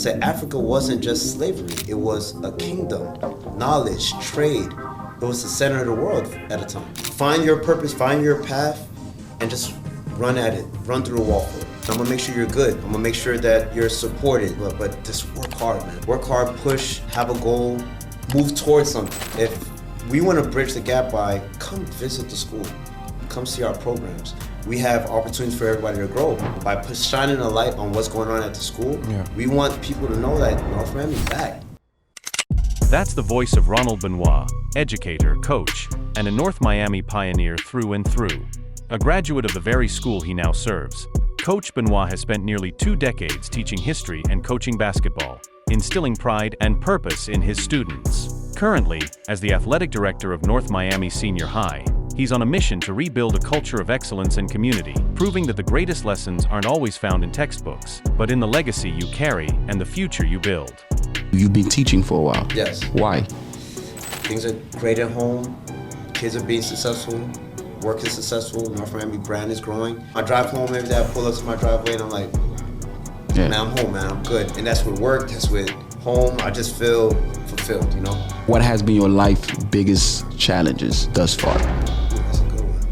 said Africa wasn't just slavery. It was a kingdom, knowledge, trade. It was the center of the world at the time. Find your purpose, find your path, and just run at it. Run through the wall for it. I'm gonna make sure you're good. I'm gonna make sure that you're supported, but just work hard, man. Work hard, push, have a goal, move towards something. If we wanna bridge the gap by, come visit the school, come see our programs. We have opportunities for everybody to grow. By shining a light on what's going on at the school, we want people to know that North Miami's back. That's the voice of Raynald Benoit, educator, coach, and a North Miami pioneer through and through. A graduate of the very school he now serves, Coach Benoit has spent nearly 2 decades teaching history and coaching basketball, instilling pride and purpose in his students. Currently, as the athletic director of North Miami Senior High, he's on a mission to rebuild a culture of excellence and community, proving that the greatest lessons aren't always found in textbooks, but in the legacy you carry and the future you build. You've been teaching for a while. Yes. Why? Things are great at home, kids are being successful, work is successful, North Miami brand is growing. I drive home every day, I pull up to my driveway and I'm like, man, I'm home, man, I'm good. And that's with work, that's with home, I just feel fulfilled, you know? What has been your life's biggest challenges thus far? That's a good one.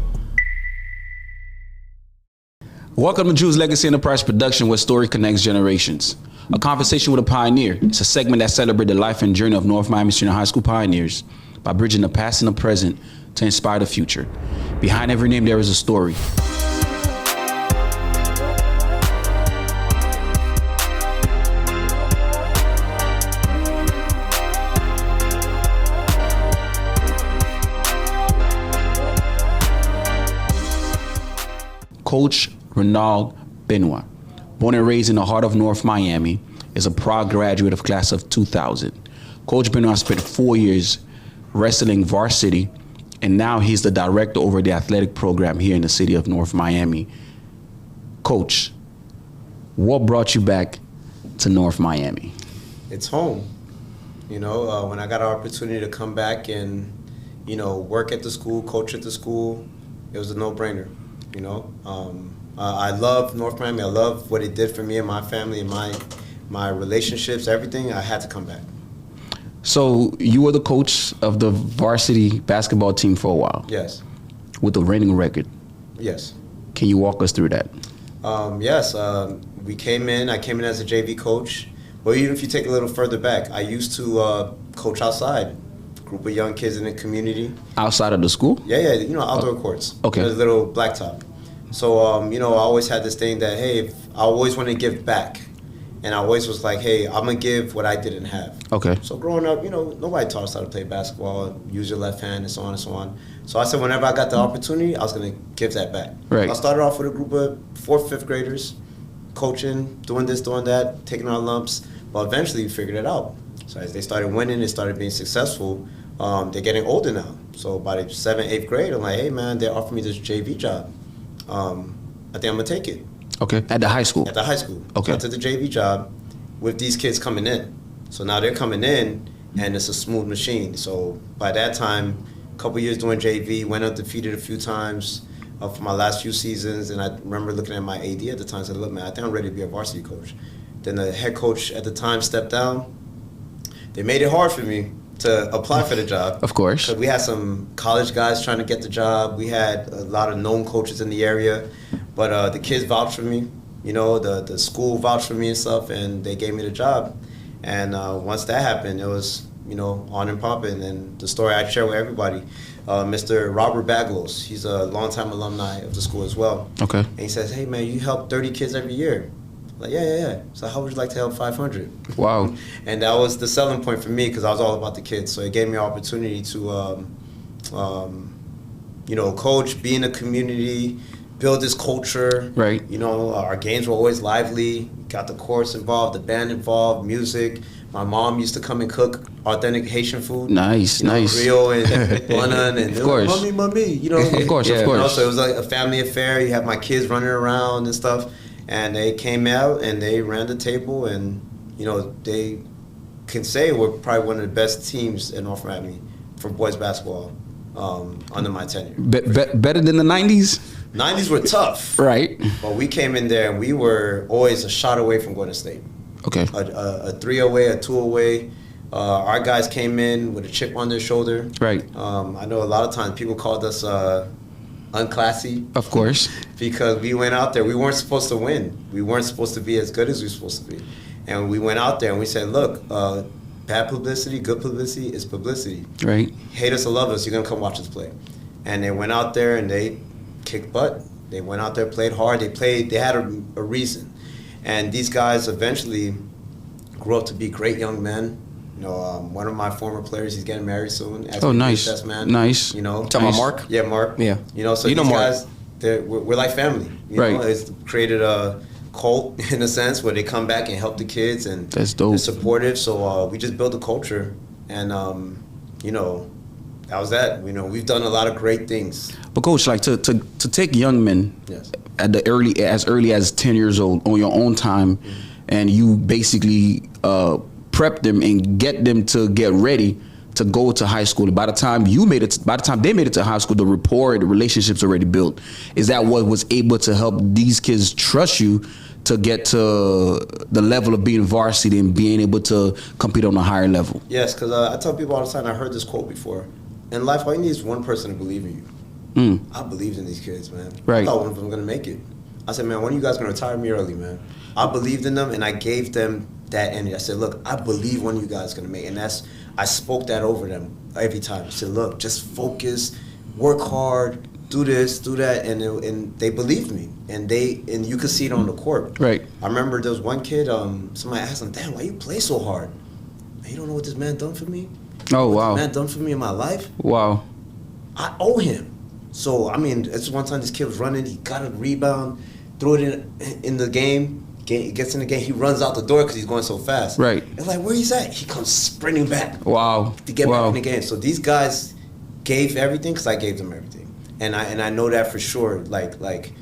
Welcome to Jules Legacy Enterprise Productions, where story connects generations. A conversation with a pioneer. It's a segment that celebrates the life and journey of North Miami Senior High School pioneers by bridging the past and the present to inspire the future. Behind every name, there is a story. Coach Raynald Benoit, born and raised in the heart of North Miami, is a proud graduate of class of 2000. Coach Benoit spent 4 years wrestling varsity, and now he's the director over the athletic program here in the city of North Miami. Coach, what brought you back to North Miami? It's home. You know, when I got an opportunity to come back and, you know, work at the school, coach at the school, it was a no-brainer. You know, I love North Miami. I love what it did for me and my family and my relationships, everything. I had to come back. So you were the coach of the varsity basketball team for a while? Yes. With a reigning record? Yes. Can you walk us through that? Yes. I came in as a JV coach. Well, even if you take a little further back, I used to coach outside. Group of young kids in the community. Outside of the school? Yeah, you know, outdoor courts. Okay. There's a little blacktop. So, you know, I always had this thing that, hey, I always want to give back. And I always was like, hey, I'm going to give what I didn't have. Okay. So growing up, you know, nobody taught us how to play basketball, use your left hand, and so on and so on. So I said whenever I got the opportunity, I was going to give that back. Right. I started off with a group of 4th, 5th graders, coaching, doing this, doing that, taking our lumps. But eventually we figured it out. So as they started winning, they started being successful. They're getting older now. So by the 7th, 8th grade, I'm like, hey man, they offered me this JV job. I think I'm gonna take it. Okay, at the high school? At the high school. Okay. So I took the JV job with these kids coming in. So now they're coming in and it's a smooth machine. So by that time, a couple years doing JV, went undefeated a few times for my last few seasons. And I remember looking at my AD at the time and said, look man, I think I'm ready to be a varsity coach. Then the head coach at the time stepped down. They made it hard for me to apply for the job. Of course. Because we had some college guys trying to get the job. We had a lot of known coaches in the area. But the kids vouched for me. You know, the school vouched for me and stuff, and they gave me the job. And once that happened, it was, you know, on and popping. And the story I share with everybody, Mr. Robert Baglos, he's a longtime alumni of the school as well. Okay. And he says, hey man, you help 30 kids every year. Like, yeah. So how would you like to help 500? Wow. And that was the selling point for me because I was all about the kids. So it gave me an opportunity to, you know, coach, be in the community, build this culture. Right. You know, our games were always lively. Got the chorus involved, the band involved, music. My mom used to come and cook authentic Haitian food. Nice, you know, nice. Rio and Bonan and of course. Like, mommy, you know. Of course, yeah, of course. You know, so it was like a family affair. You have my kids running around and stuff. And they came out and they ran the table, and you know they can say we're probably one of the best teams in North Miami for boys basketball under my tenure. Better than the 90s? 90s were tough, Right. but we came in there and we were always a shot away from going to state. Okay. A 3 away, a 2 away. Our guys came in with a chip on their shoulder. Right. I know a lot of times people called us unclassy. Of course. Because we went out there. We weren't supposed to win. We weren't supposed to be as good as we were supposed to be. And we went out there and we said, look, bad publicity, good publicity is publicity. Right. Hate us or love us, you're going to come watch us play. And they went out there and they kicked butt. They went out there, played hard. They had a reason. And these guys eventually grew up to be great young men. You know, one of my former players, he's getting married soon. Oh, nice. Best man. Nice. You know, Talking about Mark? Yeah, Mark. Yeah. You know, so You know these Mark. guys, we're like family. You Right. know, it's created a cult in a sense where they come back and help the kids and That's dope. they're supportive. So we just built a culture, and you know, that was that. You know, we've done a lot of great things. But coach, like to take young men Yes. at the early as 10 years old on your own time, and you basically prep them and get them to get ready to go to high school. By the time they made it to high school, the rapport, the relationships already built. Is that what was able to help these kids trust you to get to the level of being varsity and being able to compete on a higher level? Yes, because I tell people all the time. I heard this quote before. In life, all you need is one person to believe in you. I believed in these kids, man. Right. I thought one of them was gonna make it. I said, man, one of you guys gonna retire me early, man. I believed in them, and I gave them that energy. I said, look, I believe one of you guys is gonna make it. And I spoke that over them every time. I said, look, just focus, work hard, do this, do that, and they believed me, and you could see it on the court. Right. I remember there was one kid. Somebody asked him, "Damn, why you play so hard? Man, you don't know what this man done for me. Oh, What wow. this man done for me in my life. Wow. I owe him." So I mean, it's one time this kid was running. He got a rebound, threw it in the game. Gets in the game. He runs out the door because he's going so fast. Right. It's like, where he's at? He comes sprinting back. Wow. To get Wow. back in the game. So these guys gave everything because I gave them everything, and I know that for sure. Like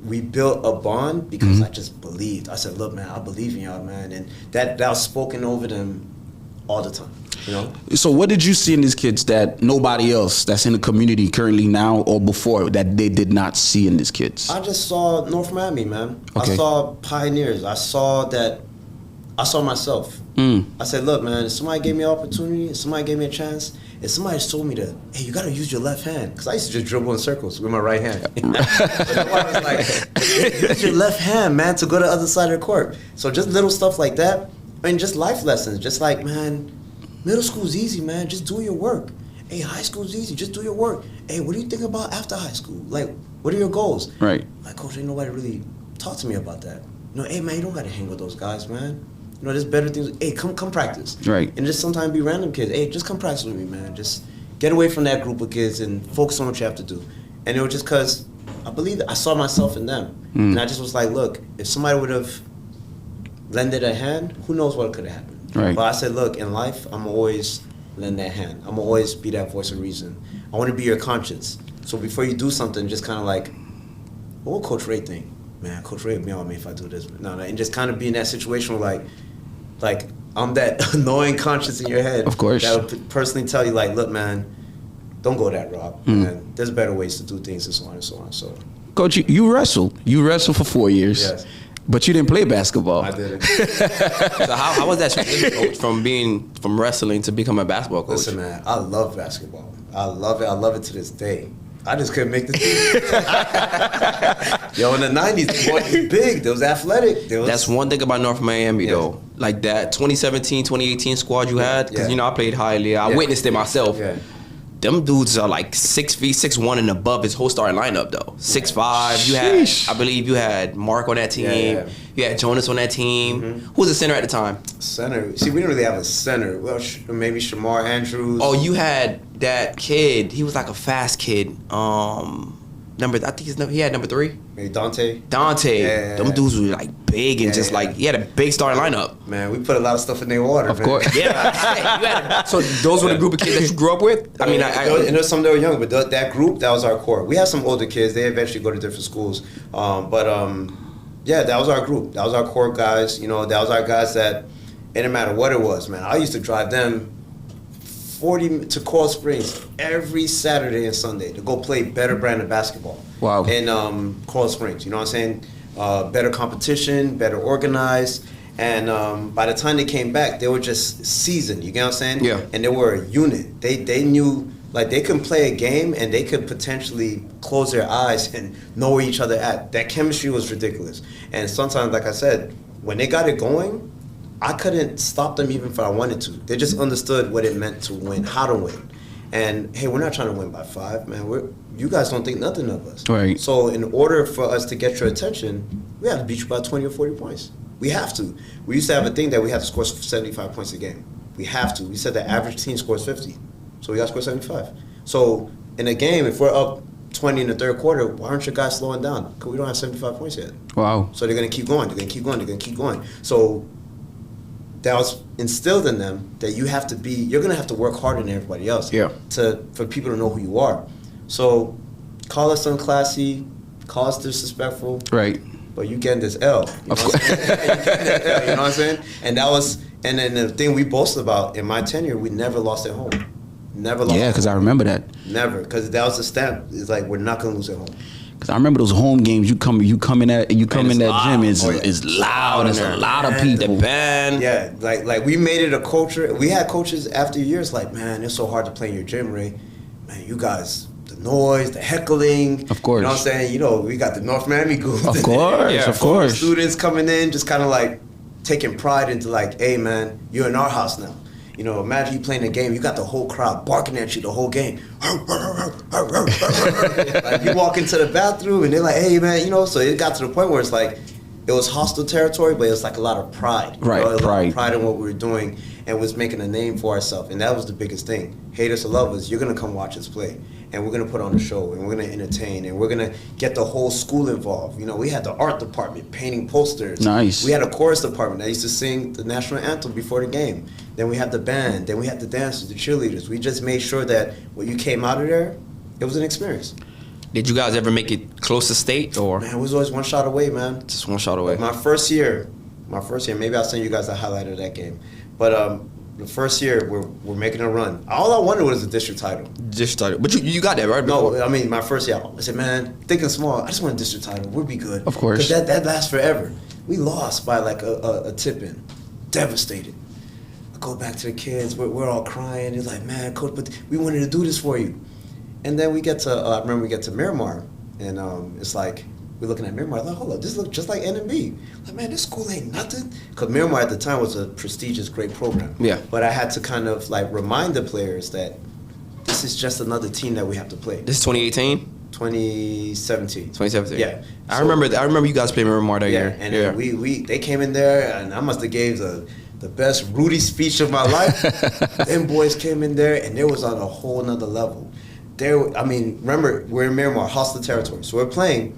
we built a bond because I just believed. I said, look, man, I believe in y'all, man, and that was spoken over them all the time. You know. So what did you see in these kids that nobody else that's in the community currently now or before that they did not see in these kids? I just saw North Miami, man. Okay. I saw pioneers. I saw myself. I said, look, man, if somebody gave me an opportunity, if somebody gave me a chance, if somebody told me to, hey, you got to use your left hand. Because I used to just dribble in circles with my right hand. But somebody was like, use your left hand, man, to go to the other side of the court. So just little stuff like that. And just life lessons. Just like, man, middle school's easy, man. Just do your work. Hey, high school's easy. Just do your work. Hey, what do you think about after high school? Like, what are your goals? Right. Like, coach, ain't nobody really talk to me about that. You know, hey, man, you don't got to hang with those guys, man. You know, there's better things. Hey, come practice. Right. And just sometimes be random kids. Hey, just come practice with me, man. Just get away from that group of kids and focus on what you have to do. And it was just because I believe I saw myself in them. And I just was like, look, if somebody would have lended a hand, who knows what could have happened. Right. But I said, look, in life, I'm always lend that hand. I'm always be that voice of reason. I want to be your conscience. So before you do something, just kind of like, what will Coach Ray think? Man, Coach Ray would be on me if I do this. No, and just kind of be in that situation where like I'm that annoying conscience in your head. Of course. That would personally tell you, like, look, man, don't go that route. Man. There's better ways to do things and so on and so on. So, Coach, you wrestled. You wrestled for 4 years. Yes. But you didn't play basketball. I didn't. So how was that transition, coach, from wrestling to becoming a basketball coach? Listen, man, I love basketball. I love it. I love it to this day. I just couldn't make the team. Yo, in the 90s, the boy was big. They was athletic. That's one thing about North Miami, though. Like that 2017, 2018 squad you had, because, I played highly. I witnessed it myself. Yeah. Them dudes are like 6 feet, 6'1" and above his whole starting lineup, though. 6'5". You had, Sheesh. I believe you had Mark on that team. Yeah. You had Jonas on that team. Who was the center at the time? Center. See, we didn't really have a center. Well, maybe Shamar Andrews. Oh, you had that kid. He was like a fast kid. I think he had number 3. Maybe Dante. Dante. Yeah. Them dudes were like big and just like, he had a big starting lineup. Man, we put a lot of stuff in their water. Of course. Yeah. So those were the group of kids that you grew up with? I mean, and there's some that were young, but that group, that was our core. We have some older kids. They eventually go to different schools. Yeah, that was our group. That was our core guys. You know, that was our guys that, it didn't matter what it was, man. I used to drive them 40 to Coral Springs every Saturday and Sunday to go play better brand of basketball. Wow. In Coral Springs, you know what I'm saying? Better competition, better organized. And by the time they came back, they were just seasoned. You get what I'm saying? Yeah. And they were a unit. They knew, like, they could play a game and they could potentially close their eyes and know where each other at. That chemistry was ridiculous. And sometimes, like I said, when they got it going, I couldn't stop them even if I wanted to. They just understood what it meant to win, how to win. And hey, we're not trying to win by 5, man. You guys don't think nothing of us. Right. So in order for us to get your attention, we have to beat you by 20 or 40 points. We have to. We used to have a thing that we have to score 75 points a game. We have to. We said the average team scores 50. So we got to score 75. So in a game, if we're up 20 in the third quarter, why aren't your guys slowing down? Because we don't have 75 points yet. Wow. So they're going to keep going. They're going to keep going. They're going to keep going. So that was instilled in them that you're going to have to work harder than everybody else. Yeah. For people to know who you are. So call us unclassy, call us disrespectful. Right. But you getting this L. You know what I'm saying? You getting this L, you know what I'm saying? And then the thing we boasted about in my tenure, we never lost at home. Never lost. Yeah, because I remember that. Never, because that was the stamp. It's like, we're not going to lose at home. Because I remember those home games. You come in that gym. It's Oh, yeah. it's loud. There's a lot of Man, people. The band. Yeah, like we made it a culture. We had coaches after years like, man, it's so hard to play in your gym, Ray. Man, you guys, the noise, the heckling. Of course. You know what I'm saying? You know, we got the North Miami goons. Of course, Yeah, of course. Students coming in, just kind of like taking pride into like, hey, man, you're in our house now. You know, imagine you playing a game, you got the whole crowd barking at you the whole game. Like, you walk into the bathroom and they're like, hey, man, you know, so it got to the point where it's like, it was hostile territory, but it was like a lot of pride. Right, You know, it was a lot of pride. pride in what we were doing and was making a name for ourselves. And that was the biggest thing. Hate us or love us, you're going to come watch us play. And we're going to put on a show, and we're going to entertain, and we're going to get the whole school involved. You know, we had the art department painting posters. Nice. We had a chorus department that used to sing the national anthem before the game. Then we had the band. Then we had the dancers, the cheerleaders. We just made sure that when you came out of there, it was an experience. Did you guys ever make it close to state or Man, it was always one shot away, man. just one shot away? My first year, maybe I'll send you guys a highlight of that game. But the first year, we're making a run. All I wanted was a district title. Just started, but you got that right. No, I mean, my first year, I said, man, thinking small, I just want a district title. We'll be good. Of course. Because that lasts forever. We lost by like a tip-in. Devastated. I go back to the kids. We're all crying. It's like, man, coach, but we wanted to do this for you. And then we get to, I remember we get to Miramar. And it's like, we're looking at Miramar, like, hold up, this looks just like N&B. Like, man, this school ain't nothing. Because Miramar at the time was a prestigious, great program. Yeah. But I had to kind of like remind the players that this is just another team that we have to play. This is 2018, 2017. 2017. Yeah. I remember you guys playing Miramar that Yeah, year. and yeah. they came in there, and I must have gave the best Rudy speech of my life. Them boys came in there, and they was on a whole nother level. Remember, we're in Miramar, hostile territory, so we're playing,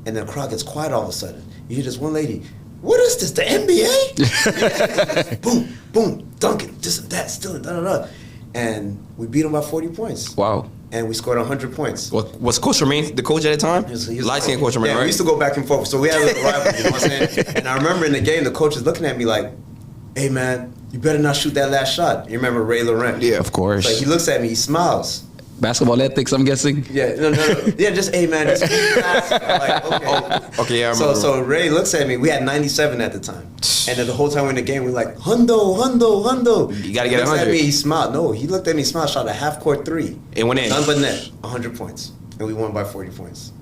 and the crowd gets quiet all of a sudden. You hear this one lady, what is this, the NBA? Boom, boom, dunking, this and that, still, da-da-da. And we beat them by 40 points. Wow. And we scored 100 points. Was Coach Raynald the coach at the time? He was Light-skinned Coach Raynald, Yeah, right? we used to go back and forth. So we had a little rivalry, you know what I'm saying? And I remember in the game, the coach is looking at me like, hey, man, you better not shoot that last shot. You remember Ray Laurent? Yeah, of course. So he looks at me, he smiles. Basketball ethics, I'm guessing. Yeah, no. Yeah, just, hey, man, just I'm like, okay. Okay, yeah, I remember. So Ray looks at me. We had 97 at the time. And then the whole time we're in the game, we're like, hundo. You gotta get He looks 100. at me, he smiled. No, he looked at me, smiled, shot a half-court three. It went in. None but net, 100 points. And we won by 40 points.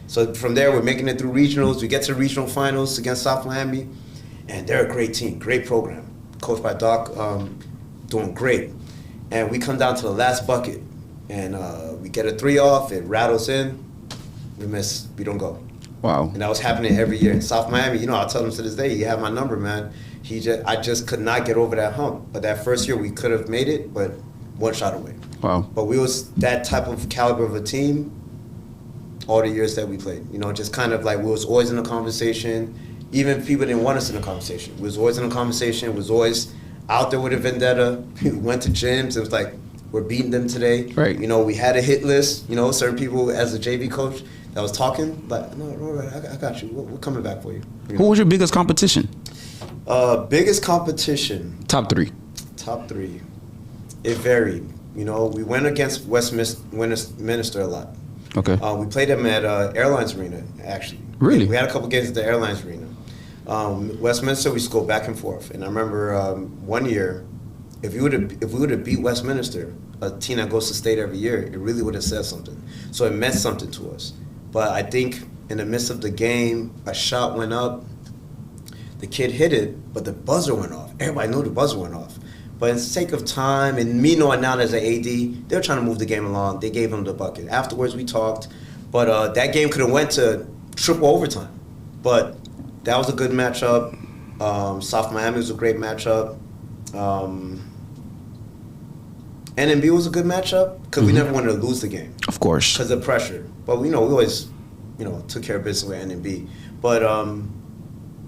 So from there, we're making it through regionals. We get to regional finals against South Miami. And they're a great team, great program. Coached by Doc, doing great. And we come down to the last bucket. And we get a three off, it rattles in, we miss, we don't go. Wow. And that was happening every year. In South Miami, you know, I tell them to this day, you have my number, man. I just could not get over that hump. But that first year, we could have made it, but one shot away. Wow. But we was that type of caliber of a team all the years that we played. You know, just kind of like we was always in a conversation. Even if people didn't want us in a conversation. We was always in a conversation, was always out there with a vendetta. We went to gyms, it was like, we're beating them today. Right. You know, we had a hit list. You know, certain people as a JV coach that was talking, like, no, I got you. We're coming back for you. Who was your biggest competition? Biggest competition. Top three. Top three. It varied. You know, we went against Westminster a lot. Okay. We played them at Airlines Arena, actually. Really? We had a couple games at the Airlines Arena. Westminster, we used to go back and forth. And I remember one year, if we would have beat Westminster, a team that goes to state every year, it really would have said something. So it meant something to us. But I think in the midst of the game, a shot went up. The kid hit it, but the buzzer went off. Everybody knew the buzzer went off. But in the sake of time, and me knowing now as an AD, they were trying to move the game along. They gave him the bucket. Afterwards, we talked. But that game could have went to triple overtime. But that was a good matchup. South Miami was a great matchup. NMB was a good matchup because we never wanted to lose the game. Of course. Because of pressure. But we always, took care of business with NMB. But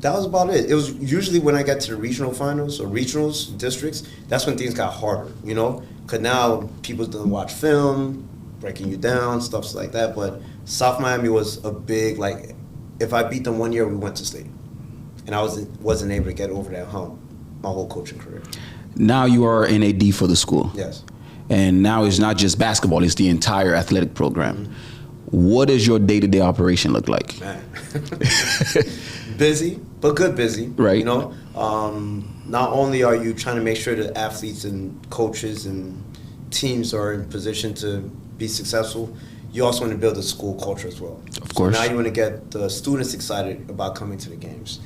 that was about it. It was usually when I got to the regional finals or regionals, districts, that's when things got harder, Because now people don't watch film, breaking you down, stuff like that. But South Miami was a big, if I beat them one year, we went to state. And I wasn't able to get over that hump my whole coaching career. Now you are an AD for the school. Yes. And now it's not just basketball, it's the entire athletic program. Mm-hmm. What does your day-to-day operation look like? Man. Busy, but good busy. Right. Not only are you trying to make sure that athletes and coaches and teams are in position to be successful, you also want to build a school culture as well. Of course. So now you want to get the students excited about coming to the games,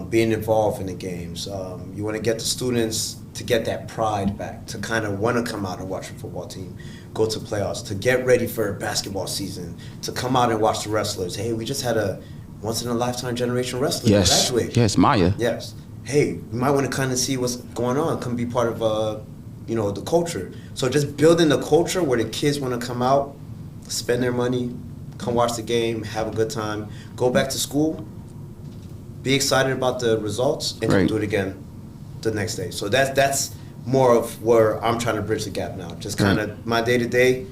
being involved in the games. You want to get the students to get that pride back, to kind of want to come out and watch a football team, go to playoffs, to get ready for basketball season, to come out and watch the wrestlers. Hey, we just had a once-in-a-lifetime generation wrestler graduate. Yes, Maya. Yes. Hey, you might want to kind of see what's going on, come be part of, the culture. So just building the culture where the kids want to come out, spend their money, come watch the game, have a good time, go back to school, be excited about the results, and Right. do it again the next day. So that's more of where I'm trying to bridge the gap now. Just kind of my day-to-day,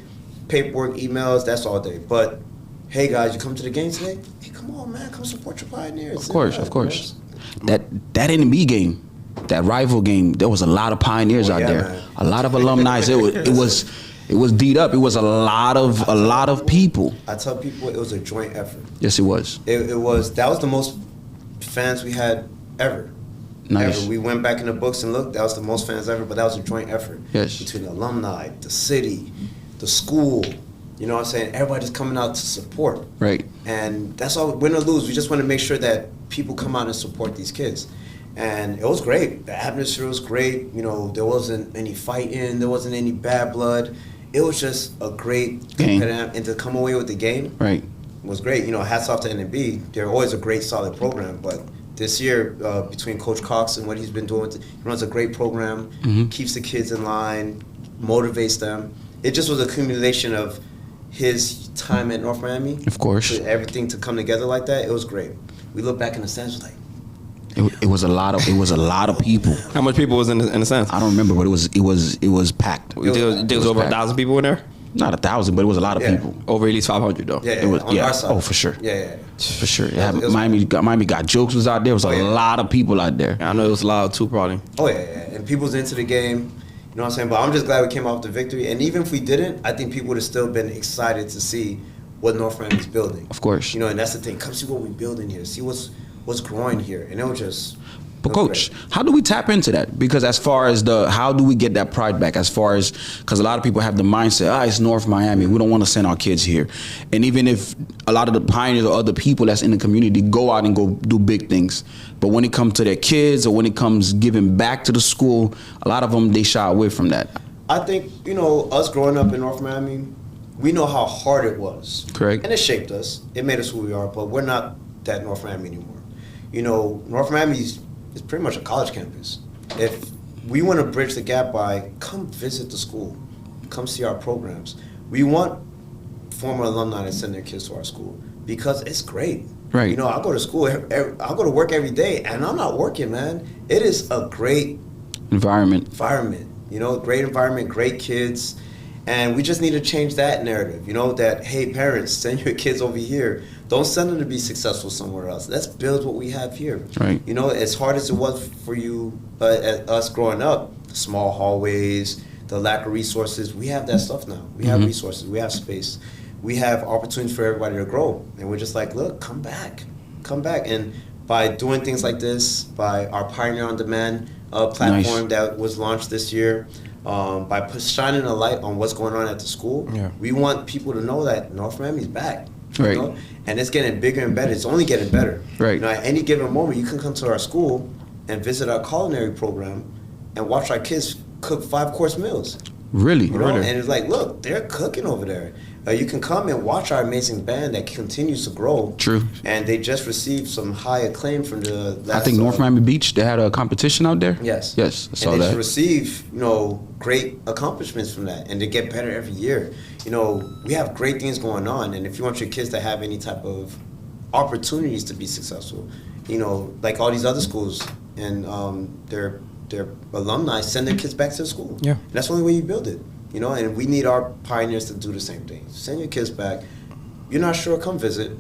paperwork, emails, that's all day. But, hey, guys, you come to the game today? Hey, come on, man, come support your Pioneers. Of course. That NB game, that rival game, there was a lot of Pioneers out there. Man. A lot of alumni. It was beat up. It was a lot of people. I tell people it was a joint effort. Yes, it was. That was the most fans we had ever. Nice. Ever. We went back in the books and looked, that was the most fans ever, but that was a joint effort. Yes. Between the alumni, the city, the school, you know what I'm saying? Everybody's coming out to support. Right. And that's all, win or lose, we just want to make sure that people come out and support these kids. And it was great. The atmosphere was great. There wasn't any fighting, there wasn't any bad blood. It was just a great game. And to come away with the game Right. was great. Hats off to NB. They're always a great, solid program. But this year, between Coach Cox and what he's been doing, he runs a great program, keeps the kids in line, motivates them. It just was a accumulation of his time at North Miami. Of course. For everything to come together like that, it was great. We look back in the stands, like, It was a lot of people. How much people was in the stands? I don't remember, but it was packed. You think there was over 1,000 people in there? Not 1,000, but it was a lot of Yeah. people. Over at least 500 though. Yeah, It was, on our side. Oh, for sure. Yeah. For sure. Yeah, It was- Miami got jokes was out there. It was a yeah. lot of people out there. I know it was loud too, probably. Oh, yeah. And people's into the game. You know what I'm saying? But I'm just glad we came out with the victory. And even if we didn't, I think people would have still been excited to see what North Miami's building. Of course. And that's the thing. Come see what we're building here. See what's growing here. And it was just... But Coach, how do we tap into that? Because as far as how do we get that pride back? As far as, because a lot of people have the mindset, it's North Miami. We don't want to send our kids here. And even if a lot of the Pioneers or other people that's in the community go out and go do big things, but when it comes to their kids or when it comes giving back to the school, a lot of them, they shy away from that. I think, us growing up in North Miami, we know how hard it was. Correct. And it shaped us. It made us who we are, but we're not that North Miami anymore. North Miami's it's pretty much a college campus. If we want to bridge the gap by come visit the school, come see our programs. We want former alumni to send their kids to our school because it's great. Right. I go to school, I go to work every day, and I'm not working, man. It is a great Environment. Great environment, great kids. And we just need to change that narrative, that, hey, parents, send your kids over here. Don't send them to be successful somewhere else. Let's build what we have here. Right. As hard as it was for you, us growing up, the small hallways, the lack of resources, we have that stuff now. We have resources, we have space. We have opportunities for everybody to grow. And we're just like, look, come back. And by doing things like this, by our Pioneer on Demand platform that was launched this year, by shining a light on what's going on at the school, we want people to know that North Miami's back. Right. You know? And it's getting bigger and better. It's only getting better. Right. You know, at any given moment, you can come to our school and visit our culinary program and watch our kids cook 5-course meals. Really? You know? And it's like, look, they're cooking over there. You can come and watch our amazing band that continues to grow. True. And they just received some high acclaim from the last, I think North Miami Beach, they had a competition out there. Yes. Yes, I saw and they that. receive, great accomplishments from that, and they get better every year. We have great things going on, and if you want your kids to have any type of opportunities to be successful, like all these other schools and their alumni send their kids back to the school. Yeah. And that's the only way you build it. And we need our pioneers to do the same thing. Send your kids back. You're not sure, come visit.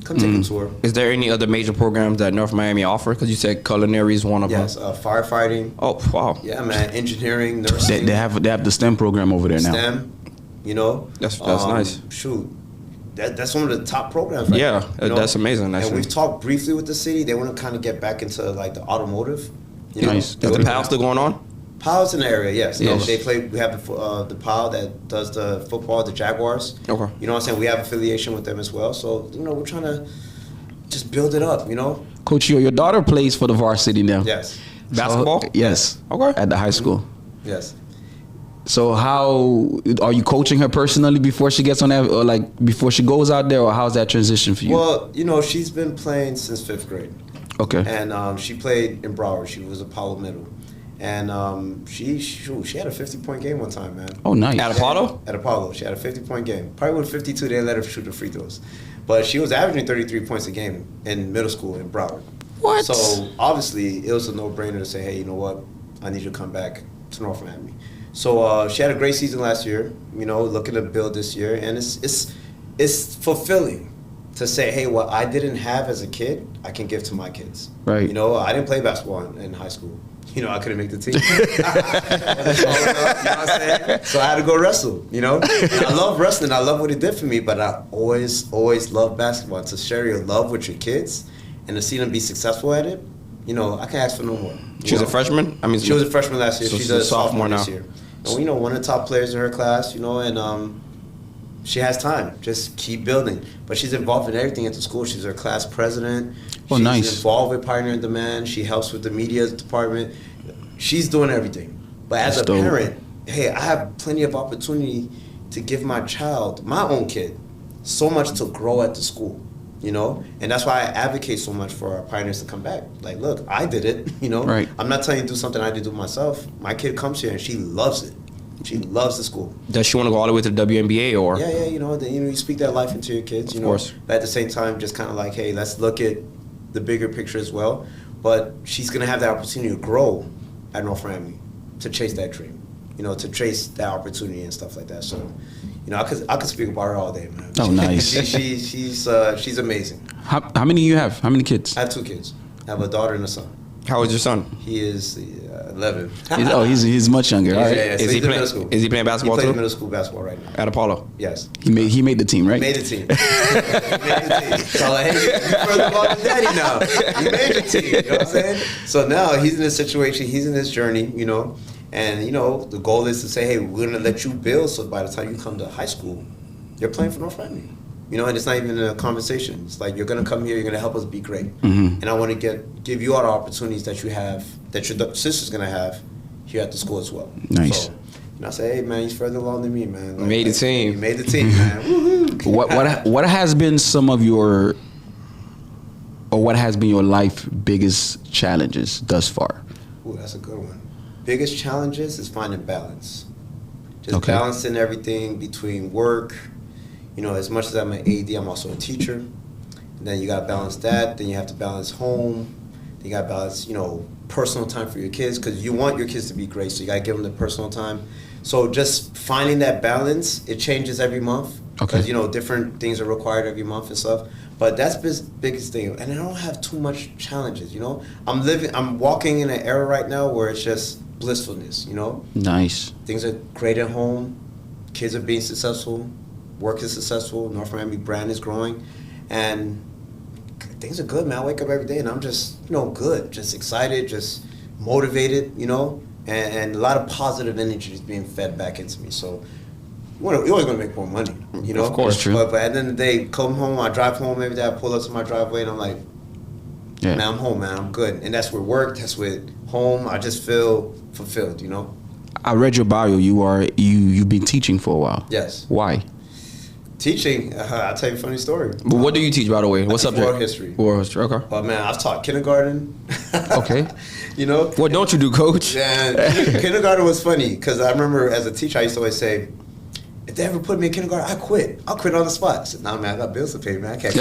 Come take a tour. Is there any other major programs that North Miami offer? Because you said culinary is one of them. Yes, firefighting. Oh, wow. Yeah, man. Engineering, nursing. They have the STEM program over there now. STEM, That's nice. Shoot. That's one of the top programs right Yeah, now, that's amazing. And Actually. we've talked briefly with the city. They want to kind of get back into like the automotive. Nice. Is the PAL still going on? PAL's in the area, yes. Yes. They play. We have the PAL that does the football, the Jaguars. Okay. You know what I'm saying? We have affiliation with them as well. So we're trying to just build it up. Coach, your daughter plays for the varsity now. Yes. Basketball? Yes. Okay. At the high school. Yes. So how are you coaching her personally before she gets on that, or like before she goes out there, or how's that transition for you? Well, she's been playing since 5th grade. Okay. And she played in Broward. She was Apollo Middle. And she had a 50-point game one time, man. Oh, nice. At Apollo? At Apollo. She had a 50-point game. Probably with 52, they let her shoot the free throws. But she was averaging 33 points a game in middle school in Broward. What? So, obviously, it was a no-brainer to say, hey, you know what? I need you to come back to North Miami. So, she had a great season last year, looking to build this year. And it's fulfilling to say, hey, what I didn't have as a kid, I can give to my kids. Right. I didn't play basketball in high school. I couldn't make the team. You know what I'm saying? So I had to go wrestle, And I love wrestling. I love what it did for me, but I always loved basketball. To share your love with your kids and to see them be successful at it, I can't ask for no more. She was a freshman? She was a freshman last year. So she's a sophomore now. this year. And, one of the top players in her class, and she has time. Just keep building. But she's involved in everything at the school. She's her class president. Oh, she's nice. involved with Pioneer on Demand. She helps with the media department. She's doing everything. But as That's a dope. parent, hey, I have plenty of opportunity to give my child, my own kid, so much to grow at the school, And that's why I advocate so much for our pioneers to come back. Like, look, I did it, Right. I'm not telling you to do something I did do myself. My kid comes here and she loves it. She loves the school. Does she want to go all the way to the WNBA or? Yeah, you speak that life into your kids, Of course. But at the same time, just kind of like, hey, let's look at the bigger picture as well. But she's going to have the opportunity to grow at North Miami, to chase that dream, to chase that opportunity and stuff like that. So, I could speak about her all day, man. Oh, nice. She's amazing. How many you have? How many kids? I have 2 kids. I have a daughter and a son. How old is your son? He is 11. He's much younger. All right. Yeah, so Is he he's in playing? middle school. Is he playing basketball He plays too? middle school basketball right now. At Apollo. Yes. He made the team, right? Made the team. He made the team. So like, hey, you further along than daddy now. You made the team. You know what I'm saying? So now he's in this situation. He's in this journey. And the goal is to say, hey, we're gonna let you build. So by the time you come to high school, you're playing for North Miami. And it's not even a conversation. It's like, you're gonna come here. You're gonna help us be great. Mm-hmm. And I want to give you all the opportunities that you have, that your sister's gonna have here at the school as well. Nice. So, I say, hey man, he's further along than me, man. Like, Made the team. You made the team, man. Woohoo! What has been some of your, or what has been your life biggest challenges thus far? Ooh, that's a good one. Biggest challenges is finding balance. Just Okay. balancing everything between work. As much as I'm an AD, I'm also a teacher. And then you got to balance that. Then you have to balance home. Then you got to balance, personal time for your kids, because you want your kids to be great. So you got to give them the personal time. So just finding that balance, it changes every month. Okay. Because, different things are required every month and stuff. But that's biggest thing. And I don't have too much challenges, I'm walking in an era right now where it's just blissfulness, Nice. Things are great at home. Kids are being successful. Work is successful. North Miami brand is growing. And things are good, man. I wake up every day and I'm just, good, just excited, just motivated, and a lot of positive energy is being fed back into me. So you're always gonna make more money, Of course, true. But at the end of the day, come home, I drive home every day. I pull up to my driveway and I'm like, Yeah. man, I'm home, man. I'm good. And that's with work. That's with home. I just feel fulfilled, I read your bio. You've been teaching for a while. Yes. Why? Teaching, I'll tell you a funny story. But what do you teach, by the way? What subject? World history. World history. Okay. But man, I've taught kindergarten. Okay. What don't you do, Coach? Man, kindergarten was funny because I remember as a teacher, I used to always say, if they ever put me in kindergarten, I quit. I'll quit on the spot. I said, nah, man, I got bills to pay, man. I can't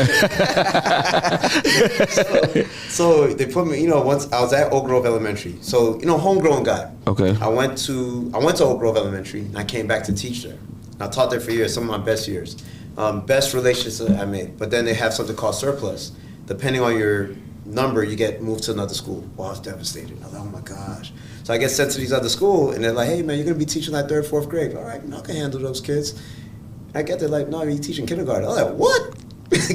quit. so they put me, once I was at Oak Grove Elementary. So, homegrown guy. Okay. I went to Oak Grove Elementary and I came back to teach there. I taught there for years, some of my best years. Best relationships I made. But then they have something called surplus. Depending on your number, you get moved to another school. Well, I was devastated. I was like, oh my gosh. So I get sent to these other schools, and they're like, hey man, you're gonna be teaching like 3rd, 4th grade. All right, I can handle those kids. I get there like, no, you're teaching kindergarten. I'm like, what?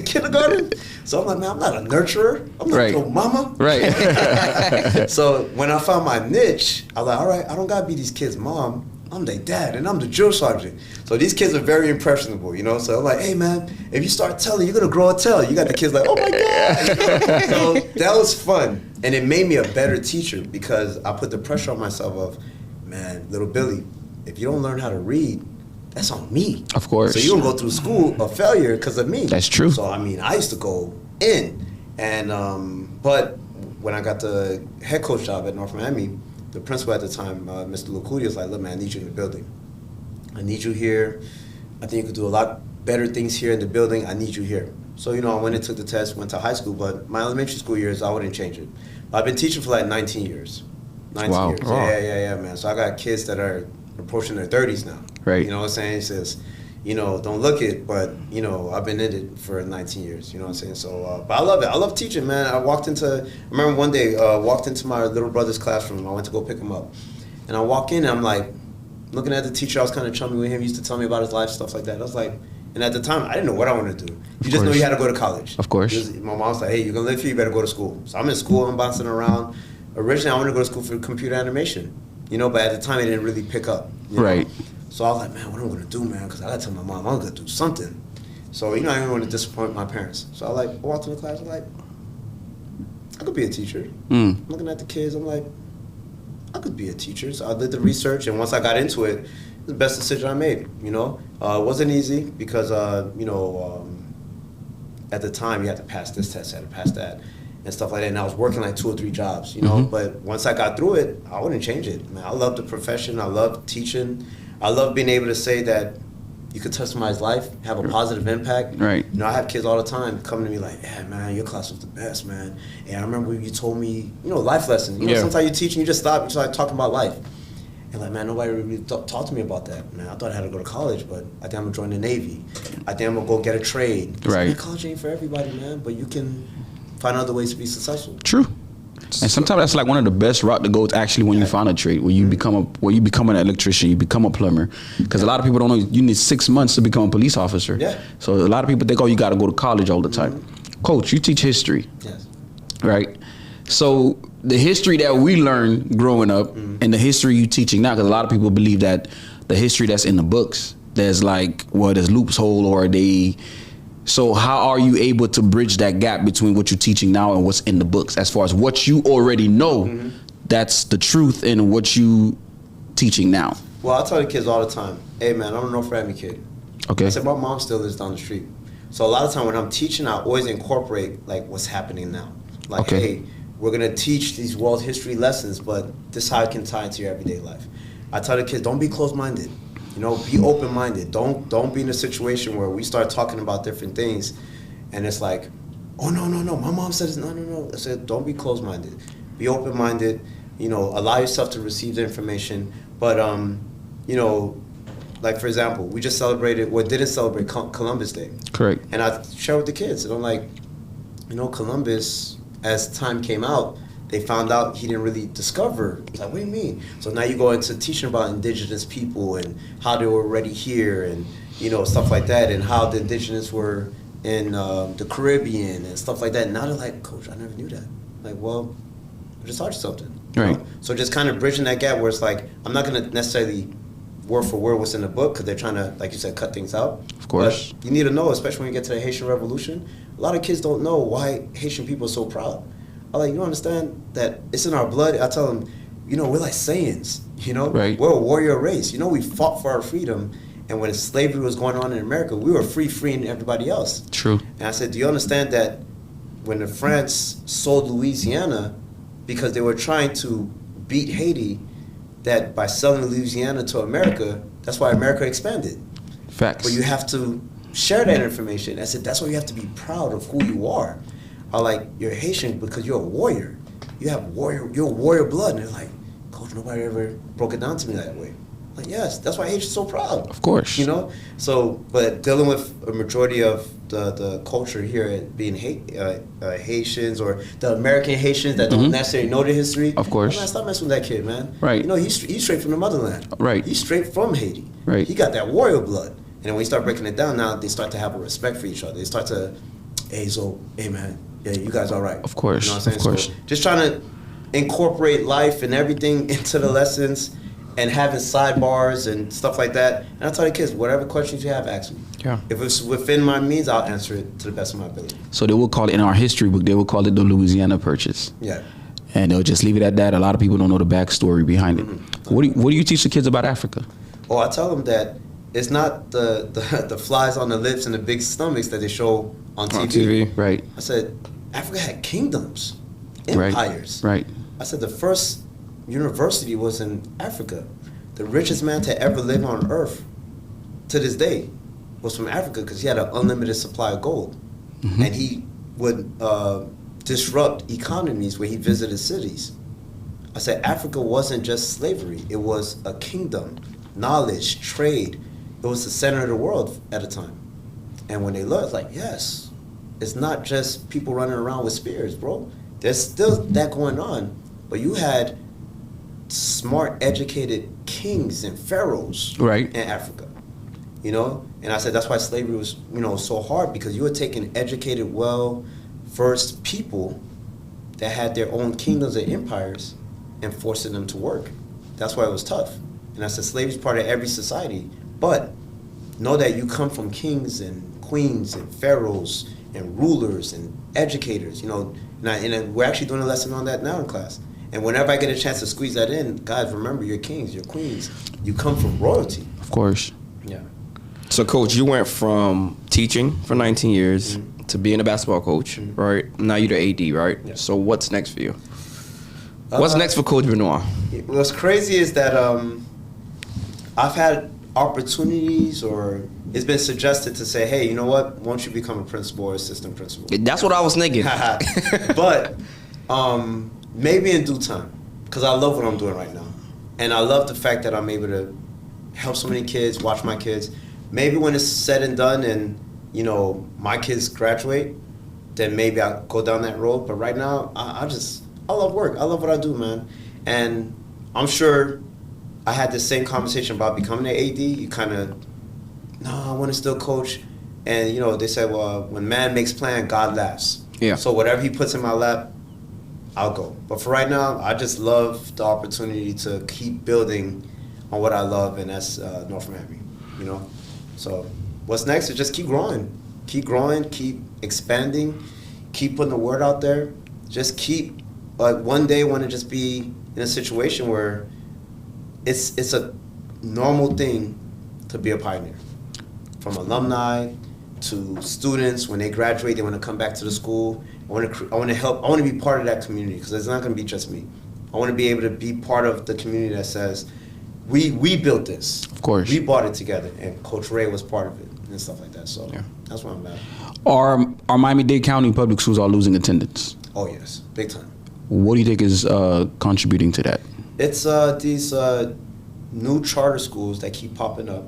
Kindergarten? So I'm like, man, I'm not a nurturer. I'm not your mama. Right. So when I found my niche, I was like, all right, I don't gotta be these kids' mom. I'm their dad, and I'm the drill sergeant. So these kids are very impressionable, So I'm like, hey man, if you start telling, you're gonna grow a tail. You got the kids like, oh my God. So that was fun. And it made me a better teacher because I put the pressure on myself of, man, little Billy, if you don't learn how to read, that's on me. Of course. So you're gonna go through school a failure because of me. That's true. So I used to go in. And but when I got the head coach job at North Miami, the principal at the time, Mr. Lucudi, was like, look, man, I need you in the building. I need you here. I think you could do a lot better things here in the building. I need you here. So, I went and took the test, went to high school, but my elementary school years, I wouldn't change it. I've been teaching for like 19 years. 19 Wow. years. Wow. Yeah, man. So I got kids that are approaching their 30s now. Right. You know what I'm saying? He says, don't look it, but, I've been in it for 19 years. You know what I'm saying? So, but I love it. I love teaching, man. I remember one day, walked into my little brother's classroom. I went to go pick him up. And I walk in and I'm like, looking at the teacher, I was kind of chummy with him. He used to tell me about his life, stuff like that. I was like, and at the time, I didn't know what I wanted to do. You just know you had to go to college. Of course. My mom was like, hey, you're going to live here, you better go to school. So I'm in school, I'm bouncing around. Originally, I wanted to go to school for computer animation, but at the time, it didn't really pick up. Right. So I was like, man, what am I going to do, man? Because I got to tell my mom, I'm going to do something. So, I didn't want to disappoint my parents. So I walked into the class, I'm like, I could be a teacher. I'm looking at the kids, I'm like, I could be a teacher. So I did the research, and once I got into it, it was the best decision I made, It wasn't easy because, at the time, you had to pass this test, you had to pass that, and stuff like that. And I was working like 2 or 3 jobs, But once I got through it, I wouldn't change it. Man, I love the profession. I love teaching. I love being able to say that you could touch somebody's life, have a positive impact. Right. I have kids all the time coming to me like, yeah, man, your class was the best, man. And I remember you told me, life lessons. Sometimes you teach and you just start talking about life. And like, man, nobody really talked to me about that. Man, I thought I had to go to college, but I think I'm gonna join the Navy. I think I'm gonna go get a trade. Right. Man, college ain't for everybody, man, but you can find other ways to be successful. True. And sometimes that's like one of the best route to go. It's actually when you find a trade, where you become an electrician, you become a plumber. Because a lot of people don't know you need 6 months to become a police officer. Yeah. So a lot of people think, oh, you got to go to college all the time. Coach, you teach history. Yes. Right. So the history that we learned growing up and the history you teaching now, because a lot of people believe that the history that's in the books, there's loophole or they. So how are you able to bridge that gap between what you're teaching now and what's in the books, as far as what you already know, that's the truth, and what you teaching now? Well, I tell the kids all the time, hey man, I'm a North Miami kid. Okay. I said, my mom still lives down the street. So a lot of time when I'm teaching, I always incorporate like what's happening now. Like, hey, we're gonna teach these world history lessons, but this is how it can tie into your everyday life. I tell the kids, don't be closed-minded. Be open-minded. Don't be in a situation where we start talking about different things, and it's like, oh no, my mom says no. I said, don't be closed-minded. Be open-minded. Allow yourself to receive the information. But like for example, we just didn't celebrate Columbus Day. Correct. And I share with the kids, and I'm like, Columbus, as time came out, they found out he didn't really discover. It's like, what do you mean? So now you go into teaching about indigenous people and how they were already here and, stuff like that, and how the indigenous were in the Caribbean and stuff like that. Now they're like, Coach, I never knew that. Like, well, I just taught you something. Right. Know? So just kind of bridging that gap where it's like, I'm not going to necessarily word for word what's in the book because they're trying to, like you said, cut things out. Of course. But you need to know, especially when you get to the Haitian Revolution, a lot of kids don't know why Haitian people are so proud. I'm like, you don't understand that it's in our blood. I tell them, you know, we're like Saiyans, you know? Right. We're a warrior race. You know, we fought for our freedom. And when slavery was going on in America, we were freeing everybody else. True. And I said, do you understand that when the France sold Louisiana because they were trying to beat Haiti, that by selling Louisiana to America, that's why America expanded. Facts. But you have to share that information. I said, that's why you have to be proud of who you are. I like, you're Haitian because you're a warrior. You're warrior blood. And they're like, Coach, nobody ever broke it down to me that way. Like, yes, that's why Haitians so proud. Of course. You know? So, but dealing with a majority of the culture here at being Haitians or the American Haitians that don't necessarily know the history. Of course. Man, stop messing with that kid, man. Right. You know, he's straight from the motherland. Right. He's straight from Haiti. Right. He got that warrior blood. And then when you start breaking it down, now they start to have a respect for each other. They start to, hey, man, yeah, you guys all right. Of course. You know what I'm saying? Of course. So just trying to incorporate life and everything into the lessons and having sidebars and stuff like that. And I tell the kids, whatever questions you have, ask me. Yeah. If it's within my means, I'll answer it to the best of my ability. So they will call it, in our history book, they will call it the Louisiana Purchase. Yeah. And they'll just leave it at that. A lot of people don't know the backstory behind it. What do you teach the kids about Africa? Oh, I tell them that it's not the flies on the lips and the big stomachs that they show on TV. On TV, right. I said, Africa had kingdoms, empires. Right. I said the first university was in Africa. The richest man to ever live on earth to this day was from Africa because he had an unlimited supply of gold. And he would disrupt economies where he visited cities. I said Africa wasn't just slavery. It was a kingdom, knowledge, trade. It was the center of the world at a time. And when they looked, like, yes, it's not just people running around with spears, bro. There's still that going on. But you had smart, educated kings and pharaohs in Africa, you know? And I said that's why slavery was, you know, so hard because you were taking educated, well-versed people that had their own kingdoms and empires and forcing them to work. That's why it was tough. And I said slavery is part of every society, but know that you come from kings and queens and pharaohs and rulers and educators, you know? And we're actually doing a lesson on that now in class. And whenever I get a chance to squeeze that in, guys, remember, you're kings, you're queens. You come from royalty. Of course. Yeah. So, Coach, you went from teaching for 19 years to being a basketball coach, right? Now you're the AD, right? Yeah. So what's next for you? What's next for Coach Benoit? What's crazy is that I've had opportunities, or it's been suggested to say, hey, you know what? Why don't you become a principal or assistant principal? That's what I was thinking. But maybe in due time, because I love what I'm doing right now. And I love the fact that I'm able to help so many kids, watch my kids. Maybe when it's said and done and, you know, my kids graduate, then maybe I'll go down that road. But right now, I love work. I love what I do, man. And I'm sure I had the same conversation about becoming an AD. You kind of, no, I want to still coach. And, you know, they say, well, when man makes plan, God laughs. Yeah. So whatever he puts in my lap, I'll go. But for right now, I just love the opportunity to keep building on what I love, and that's North Miami, you know? So what's next is just keep growing, keep expanding, keep putting the word out there. Just keep, one day want to just be in a situation where it's a normal thing to be a pioneer. From alumni to students, when they graduate, they want to come back to the school. I want to help. I want to be part of that community because it's not going to be just me. I want to be able to be part of the community that says, we built this. Of course. We bought it together, and Coach Ray was part of it and stuff like that. So that's where I'm at. Are Miami-Dade County public schools all losing attendance? Oh yes, big time. What do you think is contributing to that? It's these new charter schools that keep popping up,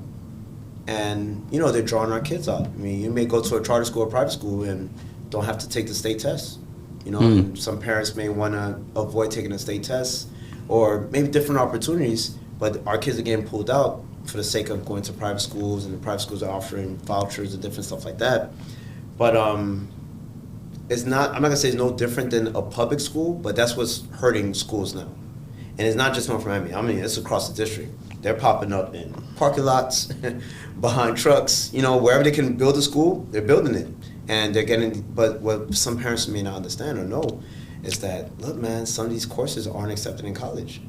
and you know they're drawing our kids out. I mean, you may go to a charter school or private school and don't have to take the state test. You know, and some parents may want to avoid taking the state test, or maybe different opportunities. But our kids are getting pulled out for the sake of going to private schools, and the private schools are offering vouchers and different stuff like that. But it's not. I'm not gonna say it's no different than a public school, but that's what's hurting schools now. And it's not just North Miami. I mean, it's across the district. They're popping up in parking lots, behind trucks. You know, wherever they can build a school, they're building it, and they're getting. But what some parents may not understand or know is that, look, man, some of these courses aren't accepted in college.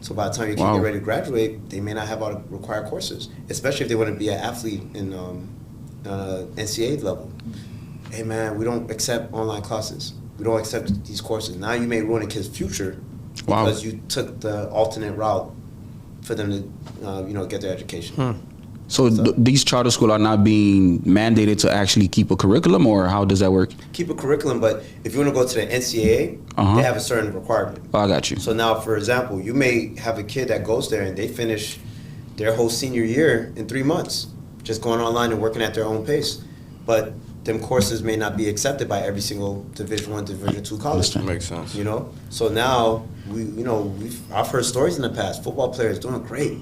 So by the time your kid get ready to graduate, they may not have all the required courses, especially if they want to be an athlete in NCAA level. Hey, man, we don't accept online classes. We don't accept these courses. Now you may ruin a kid's future because you took the alternate route for them to, get their education. So these charter schools are not being mandated to actually keep a curriculum, or how does that work? Keep a curriculum, but if you want to go to the NCAA, they have a certain requirement. Oh, I got you. So now, for example, you may have a kid that goes there and they finish their whole senior year in 3 months, just going online and working at their own pace. But them courses may not be accepted by every single Division I, Division II college. Makes sense. You know, so now I've heard stories in the past. Football players doing great,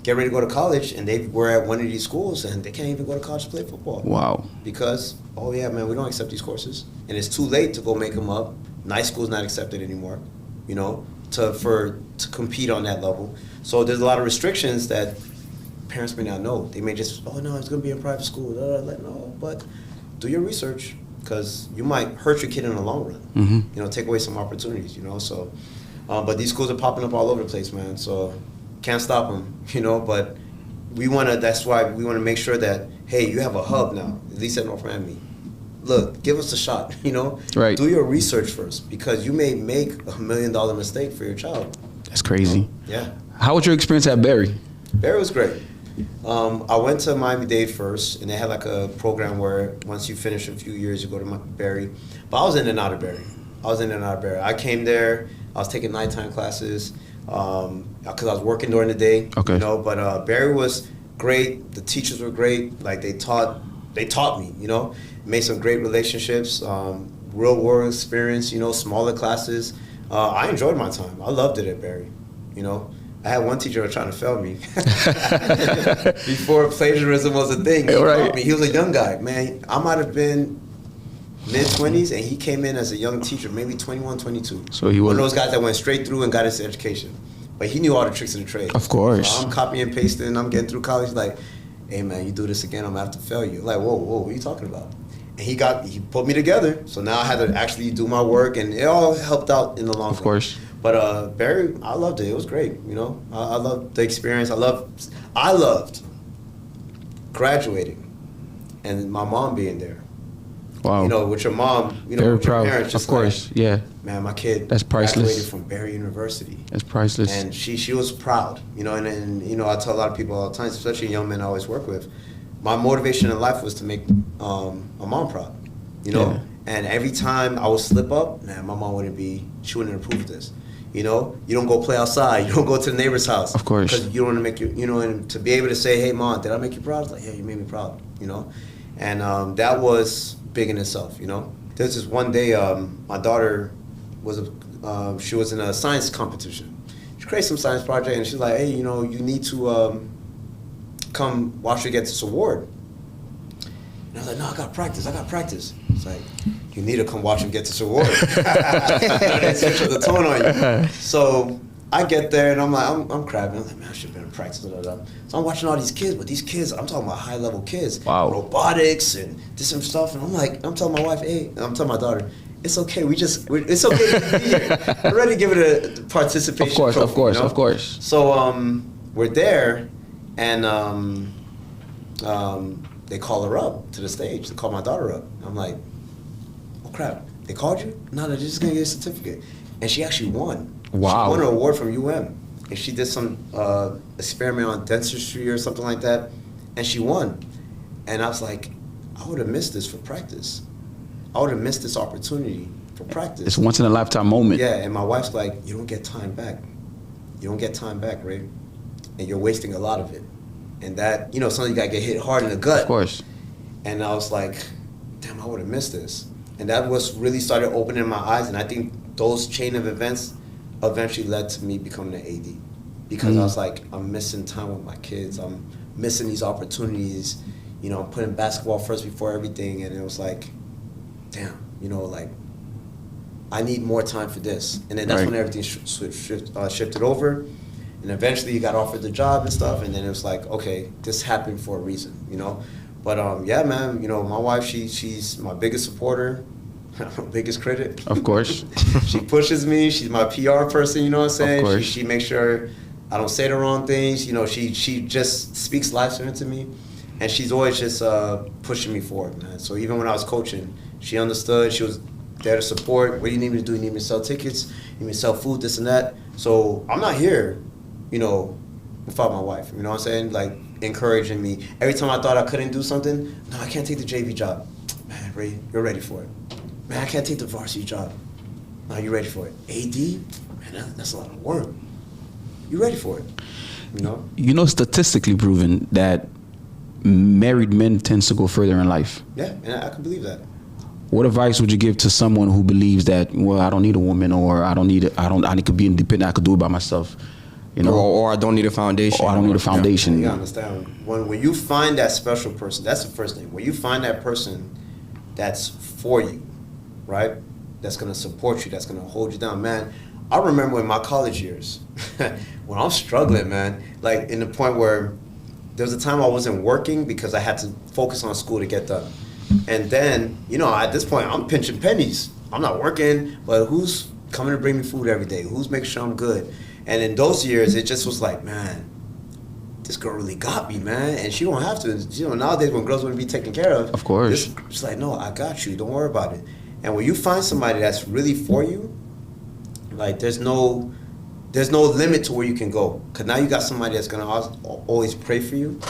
get ready to go to college, and they were at one of these schools, and they can't even go to college to play football. Wow. Because, oh yeah, man, we don't accept these courses, and it's too late to go make them up. Nice school's not accepted anymore, to compete on that level. So there's a lot of restrictions that parents may not know. They may just, oh no, it's gonna be a private school. No, but do your research, because you might hurt your kid in the long run. Take away some opportunities. So, but these schools are popping up all over the place, man. So can't stop them. But that's why we want to make sure that, hey, you have a hub now, at least at North Miami. Look, give us a shot. Right. Do your research first, because you may make $1 million mistake for your child. That's crazy. Yeah. How was your experience at Barry? Barry was great. I went to Miami-Dade first, and they had like a program where once you finish a few years, you go to Barry. But I was in and out of Barry. I came there. I was taking nighttime classes because I was working during the day. Okay. But Barry was great. The teachers were great. Like they taught me. Made some great relationships. Real world experience. Smaller classes. I enjoyed my time. I loved it at Barry. I had one teacher who was trying to fail me before plagiarism was a thing. He was a young guy, man. I might have been mid-20s, and he came in as a young teacher, maybe 21, 22. So he was one of those guys that went straight through and got his education. But he knew all the tricks of the trade. Of course. So I'm copying and pasting, I'm getting through college like, hey, man, you do this again, I'm going to have to fail you. Like, whoa, what are you talking about? And he put me together, so now I had to actually do my work, and it all helped out in the long run. Of course. But Barry, I loved it. It was great. I loved the experience. I loved graduating, and my mom being there. Wow. With your mom, very with your proud. parents, just of course, like, yeah. Man, my kid That's priceless. graduated from Barry University. That's priceless. And she was proud. And I tell a lot of people all the time, especially young men I always work with, my motivation in life was to make my mom proud. Yeah. And every time I would slip up, man, my mom she wouldn't approve this. You don't go play outside. You don't go to the neighbor's house. Of course. Because you don't want to make and to be able to say, hey, Mom, did I make you proud? It's like, yeah, you made me proud, And that was big in itself, There's this one day, my daughter she was in a science competition. She created some science project, and she's like, hey, you need to come watch her get this award. And I was like, no, I got practice. It's like, you need to come watch him get this award. They switch up the tone on you. So I get there, and I'm like, I'm crabbing. I'm like, man, I should have been in practice. Blah, blah, blah. So I'm watching all these kids, but these kids, I'm talking about high-level kids. Wow. Robotics and different stuff. And I'm telling my wife, hey, I'm telling my daughter, it's okay. It's okay to be here. We're ready to give it a participation trophy, Of course. So we're there, and they call her up to the stage. They call my daughter up. I'm like, oh crap, they called you? No, they're just gonna get a certificate. And she actually won. Wow. She won an award from UM. And she did some experiment on dentistry or something like that. And she won. And I was like, I would have missed this for practice. I would have missed this opportunity for practice. It's once in a lifetime moment. Yeah, and my wife's like, you don't get time back. Ray. And you're wasting a lot of it. And that, sometimes you gotta get hit hard in the gut. Of course. And I was like, damn, I would have missed this. And that was really started opening my eyes. And I think those chain of events eventually led to me becoming an AD. Because I was like, I'm missing time with my kids. I'm missing these opportunities. you know, putting basketball first before everything, and it was like, damn, you know, like, I need more time for this. And then that's when everything shifted over. And eventually you got offered the job and stuff, and then it was like, okay, this happened for a reason, you know? But yeah, man, you know, my wife, she's my biggest supporter, biggest critic. Of course. She pushes me. She's my PR person, you know what I'm saying? Of course. She makes sure I don't say the wrong things. You know, she just speaks life into me. And she's always just pushing me forward, man. So even when I was coaching, she understood. She was there to support. What do you need me to do? You need me to sell tickets? You need me to sell food, this and that? So I'm not here, you know, without my wife. You know what I'm saying? Like, encouraging me. Every time I thought I couldn't do something, no, I can't take the JV job. Man, Ray, you're ready for it. Man, I can't take the varsity job. No, you're ready for it. AD? Man, that's a lot of work. You ready for it? You know? You know, statistically proven that married men tends to go further in life. Yeah, and I can believe that. What advice would you give to someone who believes that, well, I don't need a woman, or I need to be independent, I could do it by myself, you know? Or I don't need a foundation. Or I don't need a foundation. You gotta understand, when you find that special person, that's the first thing. When you find that person that's for you, right? That's gonna support you, that's gonna hold you down, man. I remember in my college years, when I'm struggling, man, like in the point where there was a time I wasn't working because I had to focus on school to get done. And then, you know, at this point, I'm pinching pennies. I'm not working, but who's coming to bring me food every day? Who's making sure I'm good? And in those years, it just was like, man, this girl really got me, man. And she don't have to. You know, nowadays when girls want to be taken care of course, it's like, no, I got you. Don't worry about it. And when you find somebody that's really for you, like there's no limit to where you can go. Because now you got somebody that's going to always pray for you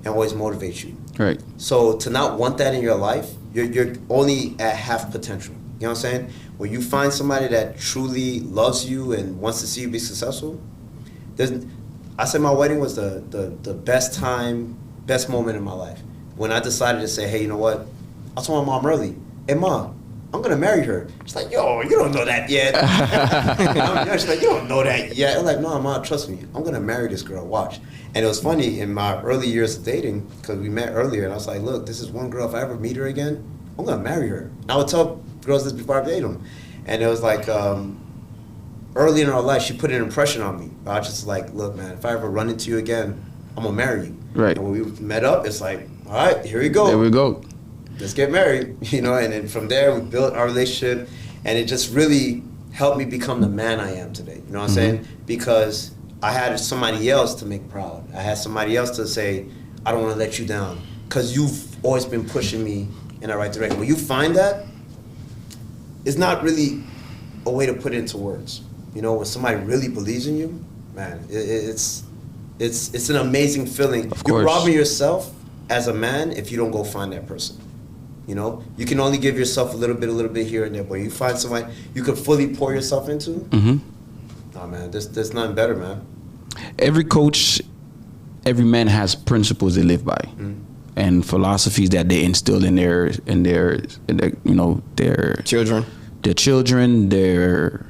and always motivate you. Right. So to not want that in your life, you're only at half potential. You know what I'm saying? When you find somebody that truly loves you and wants to see you be successful, I said my wedding was the best moment in my life. When I decided to say, hey, you know what? I told my mom early, hey, Mom, I'm going to marry her. She's like, yo, you don't know that yet. She's like, you don't know that yet. I'm like, no, Mom, trust me. I'm going to marry this girl. Watch. And it was funny, in my early years of dating, because we met earlier, and I was like, look, this is one girl, if I ever meet her again, I'm going to marry her. And I would tell girls this before I date them. And it was like, early in our life, she put an impression on me. I was just like, look, man, if I ever run into you again, I'm going to marry you. Right. And when we met up, it's like, all right, here we go. There we go. Let's get married, you know, and then from there we built our relationship, and it just really helped me become the man I am today. You know what I'm saying? Because I had somebody else to make proud. I had somebody else to say, I don't want to let you down, because you've always been pushing me in the right direction. When you find that, it's not really a way to put it into words. You know, when somebody really believes in you, man, it's an amazing feeling. Of course. You're robbing yourself as a man if you don't go find that person. You know, you can only give yourself a little bit here and there, but you find somebody you could fully pour yourself into. Nah, man, there's nothing better, man. Every coach, every man has principles they live by, and philosophies that they instill in their you know, their Children. their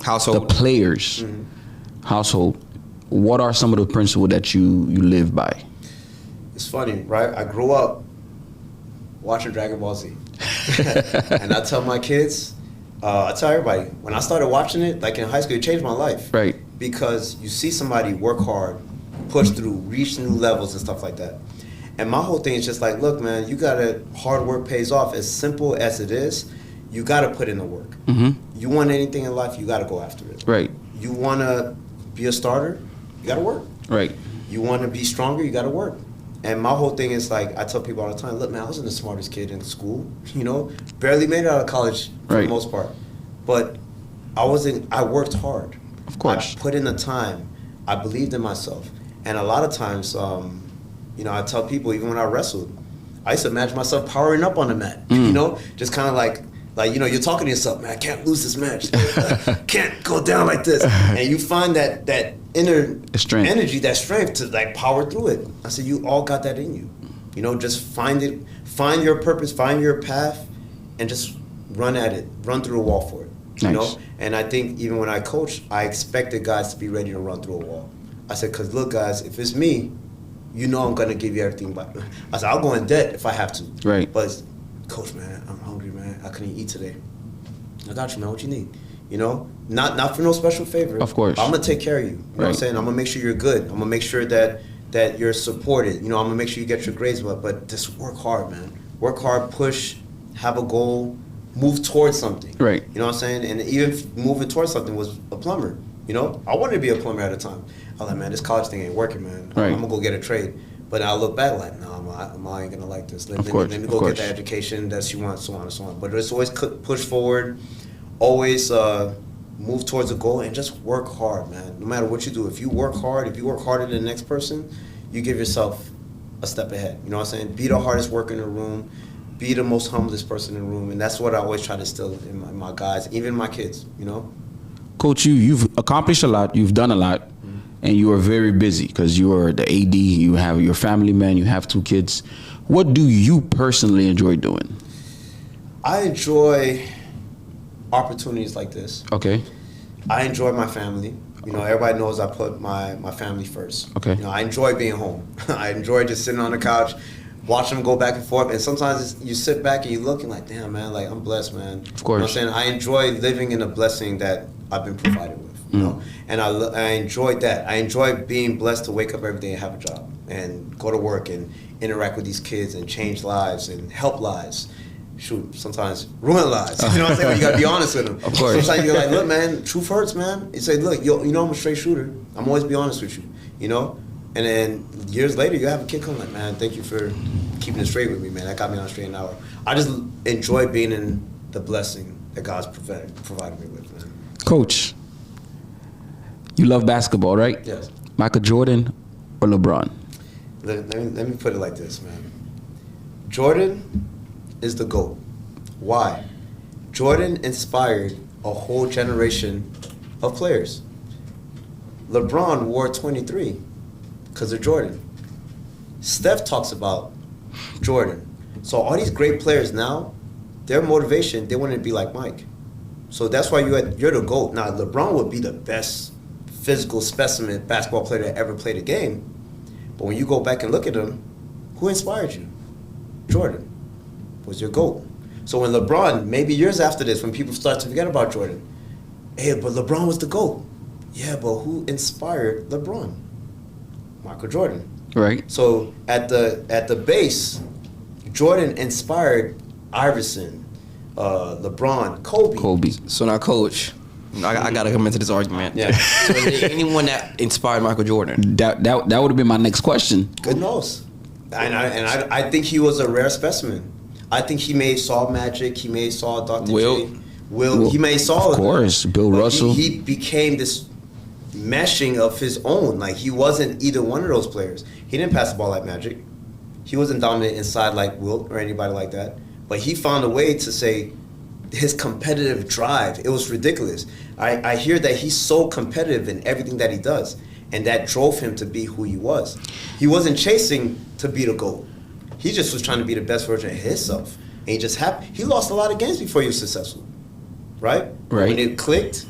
Household. the players, household. What are some of the principles that you live by? It's funny, right? I grew up watching Dragon Ball Z. And I tell my kids, I tell everybody, when I started watching it, like in high school, it changed my life. Right. Because you see somebody work hard, push through, reach new levels and stuff like that. And my whole thing is just like, look, man, you gotta, hard work pays off. As simple as it is, you gotta put in the work. You want anything in life, you gotta go after it. Right. You wanna be a starter, you gotta work. Right. You wanna be stronger, you gotta work. And my whole thing is like, I tell people all the time, look, man, I wasn't the smartest kid in school, you know, barely made it out of college for the most part. But I worked hard. Of course. I put in the time. I believed in myself. And a lot of times, you know, I tell people, even when I wrestled, I used to imagine myself powering up on the mat, you know, just kind of like, you know, you're talking to yourself, man, I can't lose this match. Can't go down like this. And you find that inner strength. energy, that strength to like power through it. I said, you all got that in you. You know, just find it, find your purpose, find your path, and just run at it, run through a wall for it. You know? And I think even when I coach, I expected guys to be ready to run through a wall. I said, because look, guys, if it's me, you know I'm gonna give you everything. But I said, I'll go in debt if I have to. Right. But coach, man, I'm hungry, man. I couldn't eat today. I got you, man. What you need? You know, not for no special favor. Of course. I'm gonna take care of you. You know what I'm saying? I'm gonna make sure you're good. I'm gonna make sure that you're supported. You know, I'm gonna make sure you get your grades well. But just work hard, man. Work hard, push, have a goal, move towards something. Right. You know what I'm saying? And even moving towards something was a plumber. You know, I wanted to be a plumber at a time. I was like, man, this college thing ain't working, man. Right. I'm gonna go get a trade. But I look back like, no, I ain't gonna like this. Let me go get the education that you want, so on and so on. But it's always push forward, always move towards a goal, and just work hard, man. No matter what you do, if you work hard, if you work harder than the next person, you give yourself a step ahead. You know what I'm saying? Be the hardest worker in the room. Be the most humblest person in the room. And that's what I always try to instill in my guys, even my kids, you know? Coach, you've accomplished a lot. You've done a lot. And you are very busy because you are the AD. You have your family, man. You have 2 kids. What do you personally enjoy doing? I enjoy opportunities like this. Okay. I enjoy my family. You know, everybody knows I put my family first. Okay. You know, I enjoy being home. I enjoy just sitting on the couch, watching them go back and forth. And sometimes you sit back and you look and like, damn, man, like I'm blessed, man. Of course. You know what I'm saying? I enjoy living in a blessing that I've been provided with. You know, and I enjoyed that. I enjoy being blessed to wake up every day and have a job and go to work and interact with these kids and change lives and help lives. Shoot, sometimes ruin lives. You know what I'm saying? You gotta be honest with them. Of course. Sometimes you're like, look, man, truth hurts, man. You say, look, you know I'm a straight shooter. I'm always be honest with you. You know, and then years later you have a kid come like, man, thank you for keeping it straight with me, man. That got me on a straight and narrow. I just enjoy being in the blessing that God's provided me with, man. Coach, you love basketball, right? Yes. Michael Jordan or LeBron? Let me put it like this, man. Jordan is the GOAT. Why? Jordan inspired a whole generation of players. LeBron wore 23 because of Jordan. Steph talks about Jordan. So all these great players now, their motivation, they want to be like Mike. So that's why you're the GOAT. Now, LeBron would be the best physical specimen basketball player that ever played a game. But when you go back and look at him, who inspired you? Jordan was your GOAT. So when LeBron, maybe years after this, when people start to forget about Jordan, hey, but LeBron was the GOAT. Yeah, but who inspired LeBron? Michael Jordan. Right. So at the base, Jordan inspired Iverson, LeBron, Kobe. So now, Coach, I gotta come into this argument. Yeah. So is there anyone that inspired Michael Jordan? That would have been my next question. Good knows. And I think he was a rare specimen. I think he may saw magic. He may saw Dr. Will. J. He may saw. Of course, Bill but Russell. He became this meshing of his own. Like he wasn't either one of those players. He didn't pass the ball like Magic. He wasn't dominant inside like Wilt or anybody like that. But he found a way to say his competitive drive. It was ridiculous. I hear that he's so competitive in everything that he does, and that drove him to be who he was. He wasn't chasing to be the GOAT. He just was trying to be the best version of himself. And he just happened. He lost a lot of games before he was successful, right? Right. When it clicked,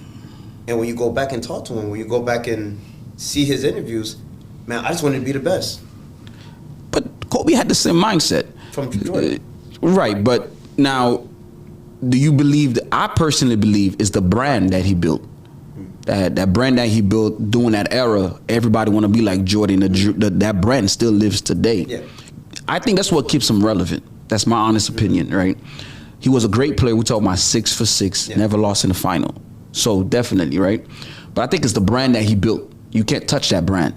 and when you go back and talk to him, when you go back and see his interviews, man, I just wanted to be the best. But Kobe had the same mindset. From Jordan. Right, but now, do you believe, I personally believe, is the brand that he built. That brand that he built during that era, everybody want to be like Jordan. That brand still lives today. Yeah. I think that's what keeps him relevant. That's my honest opinion, right? He was a great player. We talk about 6 for 6, never lost in the final. So definitely, right? But I think it's the brand that he built. You can't touch that brand,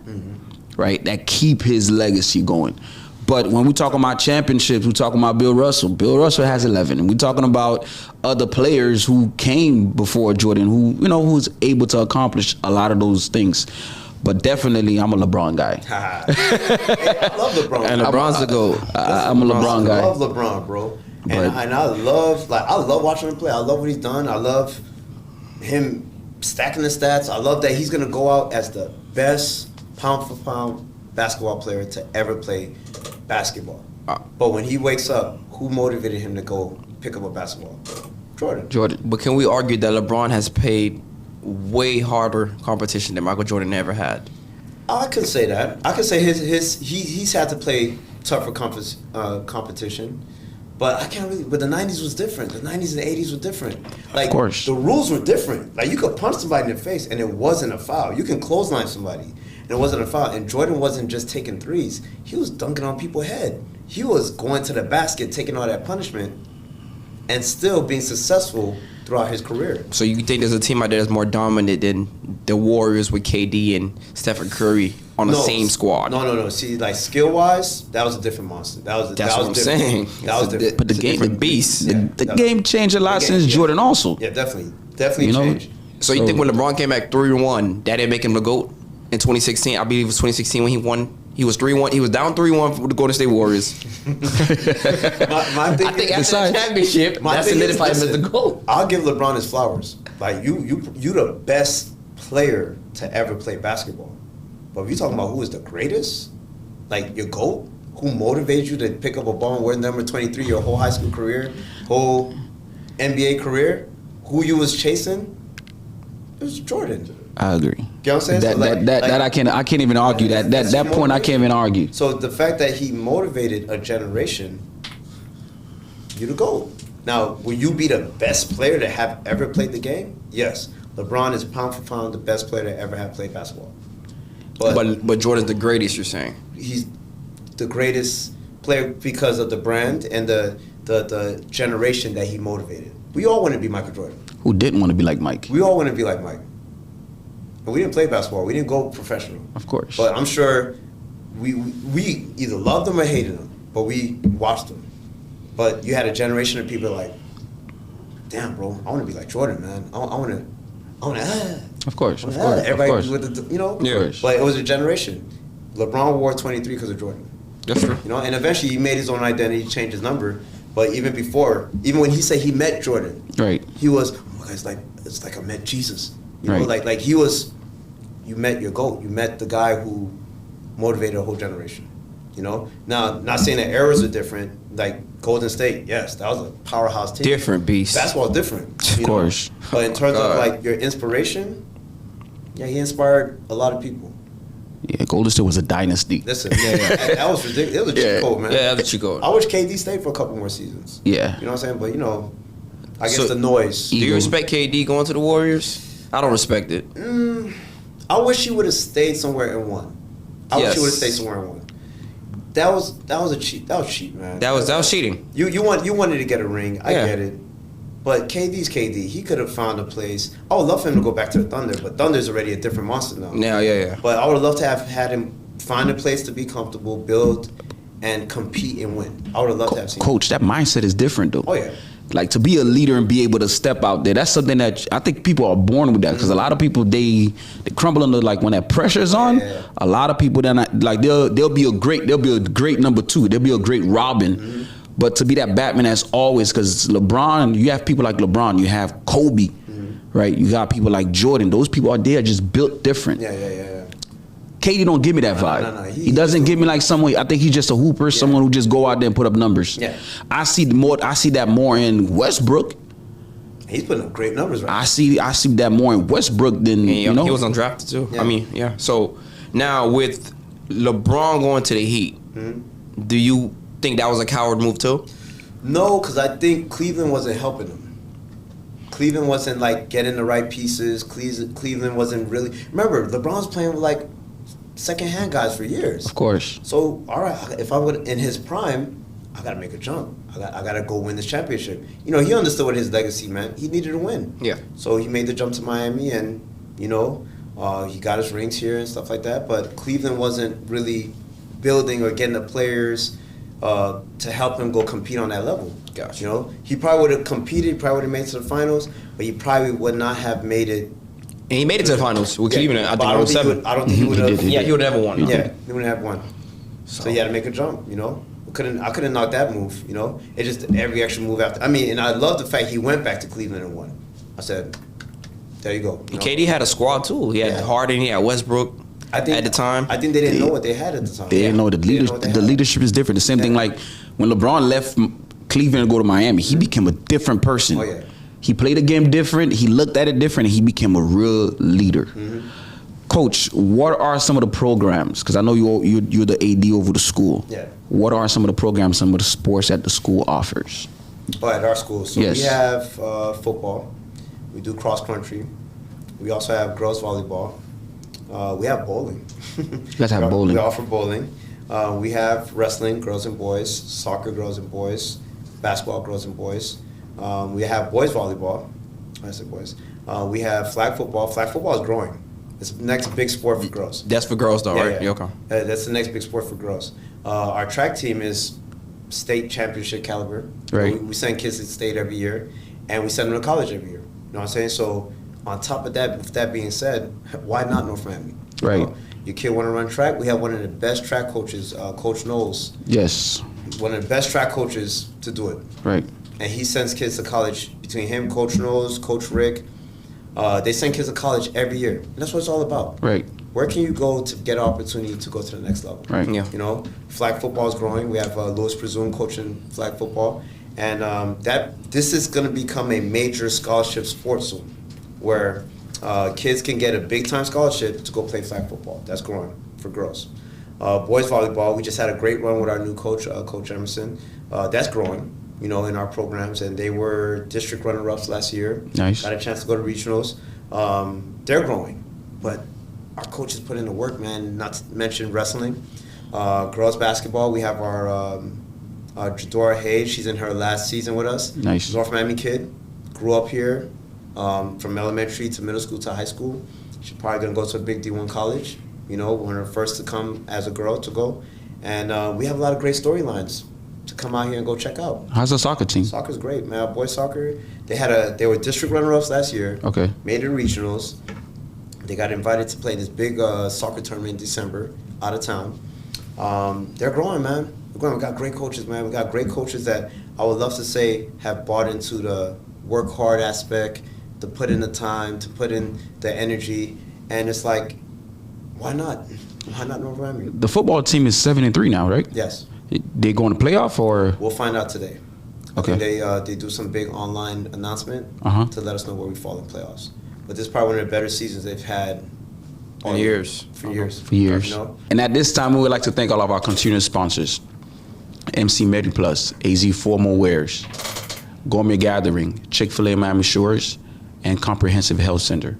right? That keep his legacy going. But when we talk about championships, we're talking about Bill Russell. Bill Russell has 11. And we're talking about other players who came before Jordan, who was able to accomplish a lot of those things. But definitely, I'm a LeBron guy. Hey, I love LeBron. And LeBron's the GOAT. I'm a LeBron guy. I love LeBron, bro. And I love watching him play. I love what he's done. I love him stacking the stats. I love that he's gonna go out as the best pound for pound basketball player to ever play basketball. But when he wakes up, who motivated him to go pick up a basketball? Jordan. But can we argue that LeBron has played way harder competition than Michael Jordan ever had? I could say that. I could say he's had to play tougher competition. But I can't really. But the '90s was different. The '90s and the '80s were different. Like, of course, the rules were different. Like, you could punch somebody in the face and it wasn't a foul. You can clothesline somebody and it wasn't a foul. And Jordan wasn't just taking threes. He was dunking on people's head. He was going to the basket, taking all that punishment, and still being successful throughout his career. So you think there's a team out there that's more dominant than the Warriors with KD and Stephen Curry on the same squad? No. See, like, skill-wise, that was a different monster. That's what I'm saying. That was different. But the game, beast. The game changed a lot since Jordan also. Yeah, definitely changed. So you think when LeBron came back 3-1, that didn't make him the GOAT in 2016? I believe it was 2016 when he won. He was 3-1. He was down 3-1 for the Golden State Warriors. my thing I think after the championship, that solidified him as the GOAT. I'll give LeBron his flowers. Like, you the best player to ever play basketball. But if you're talking about who is the greatest, like your GOAT, who motivates you to pick up a ball and wear number 23 your whole high school career, whole NBA career, who you was chasing, it was Jordan. I agree. You know what I'm saying? That I can't even argue. That point I can't even argue. So the fact that he motivated a generation, you the GOAT. Now, will you be the best player to have ever played the game? Yes. LeBron is pound for pound the best player to ever have played basketball. But Jordan's the greatest, you're saying? He's the greatest player because of the brand and the generation that he motivated. We all want to be Michael Jordan. Who didn't want to be like Mike? We all want to be like Mike. And we didn't play basketball. We didn't go professional. Of course. But I'm sure we either loved him or hated him, but we watched him. But you had a generation of people like, damn, bro, I want to be like Jordan, man. I want to. Of course. Everybody with the, Yeah. But it was a generation. LeBron wore 23 because of Jordan. That's true. And eventually he made his own identity, changed his number. But even before, even when he said he met Jordan, right? He was, it's like I met Jesus. Right. Like he was. You met your GOAT. You met the guy who motivated a whole generation. Now, not saying that eras are different. Like Golden State, yes, that was a powerhouse team. Different beast. Basketball different. Of course. But in terms of like your inspiration, yeah, he inspired a lot of people. Yeah, Golden State was a dynasty. Listen, that was ridiculous. It was a cheat code, man. Yeah, that was a cheat code. I wish KD stayed for a couple more seasons. Yeah. You know what I'm saying? But I guess the noise. Do you respect KD going to the Warriors? I don't respect it. I wish he would have stayed somewhere and won. I wish he would have stayed somewhere and won. That was a cheat. That was cheat, man. That was cheating. You wanted to get a ring. I get it. But KD's KD. He could have found a place. I would love for him to go back to the Thunder, but Thunder's already a different monster now. Yeah. But I would love to have had him find a place to be comfortable, build, and compete and win. I would have loved to have seen Coach, that mindset is different, though. Oh, yeah. Like, to be a leader and be able to step out there, that's something that I think people are born with that. Because a lot of people, they crumble under, like, when that pressure's on, a lot of people, then like, they'll be a great number two. They'll be a great Robin. But to be that Batman as always, because LeBron, you have people like LeBron, you have Kobe, right? You got people like Jordan. Those people are there just built different. Yeah. KD don't give me that vibe. No. He doesn't give me like someone. I think he's just a hooper, someone who just go out there and put up numbers. Yeah. I see that more in Westbrook. He's putting up great numbers right now. I see that more in Westbrook than he was undrafted too. Yeah. I mean, So now with LeBron going to the Heat, do you think that was a coward move too? No, because I think Cleveland wasn't helping him. Cleveland wasn't like getting the right pieces. Cleveland wasn't really. Remember, LeBron's playing with like second-hand guys for years. Of course. So, all right, if I would in his prime, I got to make a jump. I got to go win this championship. He understood what his legacy meant. He needed to win. Yeah. So he made the jump to Miami, and he got his rings here and stuff like that. But Cleveland wasn't really building or getting the players to help him go compete on that level. Gotcha. He probably would have competed, probably would have made it to the finals, but he probably would not have made it. And he made it to the finals with Cleveland. I think 07. I don't think he would have. Yeah, he would have never won. Yeah, he wouldn't have won. So he had to make a jump. I couldn't knock that move. It just every extra move after. I mean, and I love the fact he went back to Cleveland and won. I said, there you go. KD had a squad too. He had Harden. He had Westbrook. At the time, I think they didn't know what they had at the time. They didn't know the leadership is different. The same thing like when LeBron left Cleveland to go to Miami, he became a different person. Oh yeah. He played the game different. He looked at it different, and he became a real leader. Coach, what are some of the programs? Because I know you're the AD over the school. Yeah. What are some of the programs, some of the sports that the school offers? Oh, at our school. So Yes. we have football. We do cross country. We also have girls volleyball. We have bowling. You guys have bowling. We offer bowling. We have wrestling, girls and boys, soccer, girls and boys, basketball, girls and boys. We have boys volleyball. I said boys. We have flag football. Flag football is growing. It's the next big sport for girls. That's for girls, though, right? Yeah. Okay. That's the next big sport for girls. Our track team is state championship caliber. Right. We send kids to state every year, and we send them to college every year. You know what I'm saying? So on top of that, with that being said, why not North Miami? Right. You know, your kid want to run track? We have one of the best track coaches, Coach Knowles. Yes. One of the best track coaches to do it. Right. And he sends kids to college. Between him, Coach Knowles, Coach Rick, they send kids to college every year. And that's what it's all about. Right. Where can you go to get an opportunity to go to the next level? Right. Yeah. You know, flag football is growing. We have Louis Presume coaching flag football. And this is going to become a major scholarship sport soon, where kids can get a big-time scholarship to go play flag football. That's growing for girls. Boys volleyball, we just had a great run with our new coach, Coach Emerson. That's growing, you know, in our programs, and they were district runner-ups last year. Nice. Got a chance to go to regionals. They're growing, but our coaches put in the work, man. Not to mention wrestling. Girls basketball, we have our Jadora Hayes. She's in her last season with us. Nice. North Miami kid, grew up here, from elementary to middle school to high school. She's probably gonna go to a big D1 college. You know, one of the first to come as a girl to go, and we have a lot of great storylines to come out here and go check out. How's the soccer team? Soccer's great, man. Boys soccer, they were district runner-ups last year. Okay. Made it regionals. They got invited to play this big soccer tournament in December out of town. They're growing, man. We're growing. We got great coaches, man. We got great coaches that I would love to say have bought into the work hard aspect, to put in the time, to put in the energy, and it's like, why not? Why not North Miami? The football team is 7-3 now, right? Yes. They going to playoff or? We'll find out today. Okay. I think they do some big online announcement Uh-huh. to let us know where we fall in playoffs. But this is probably one of the better seasons they've had In years. For years. For years. You know? And at this time, we would like to thank all of our continuing sponsors. MC MediPlus, AZ Formal Wears, Gourmet Gathering, Chick-fil-A Miami Shores, and Comprehensive Health Center.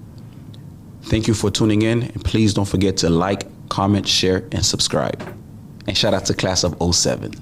Thank you for tuning in, and please don't forget to like, comment, share, and subscribe. And shout out to Class of '07.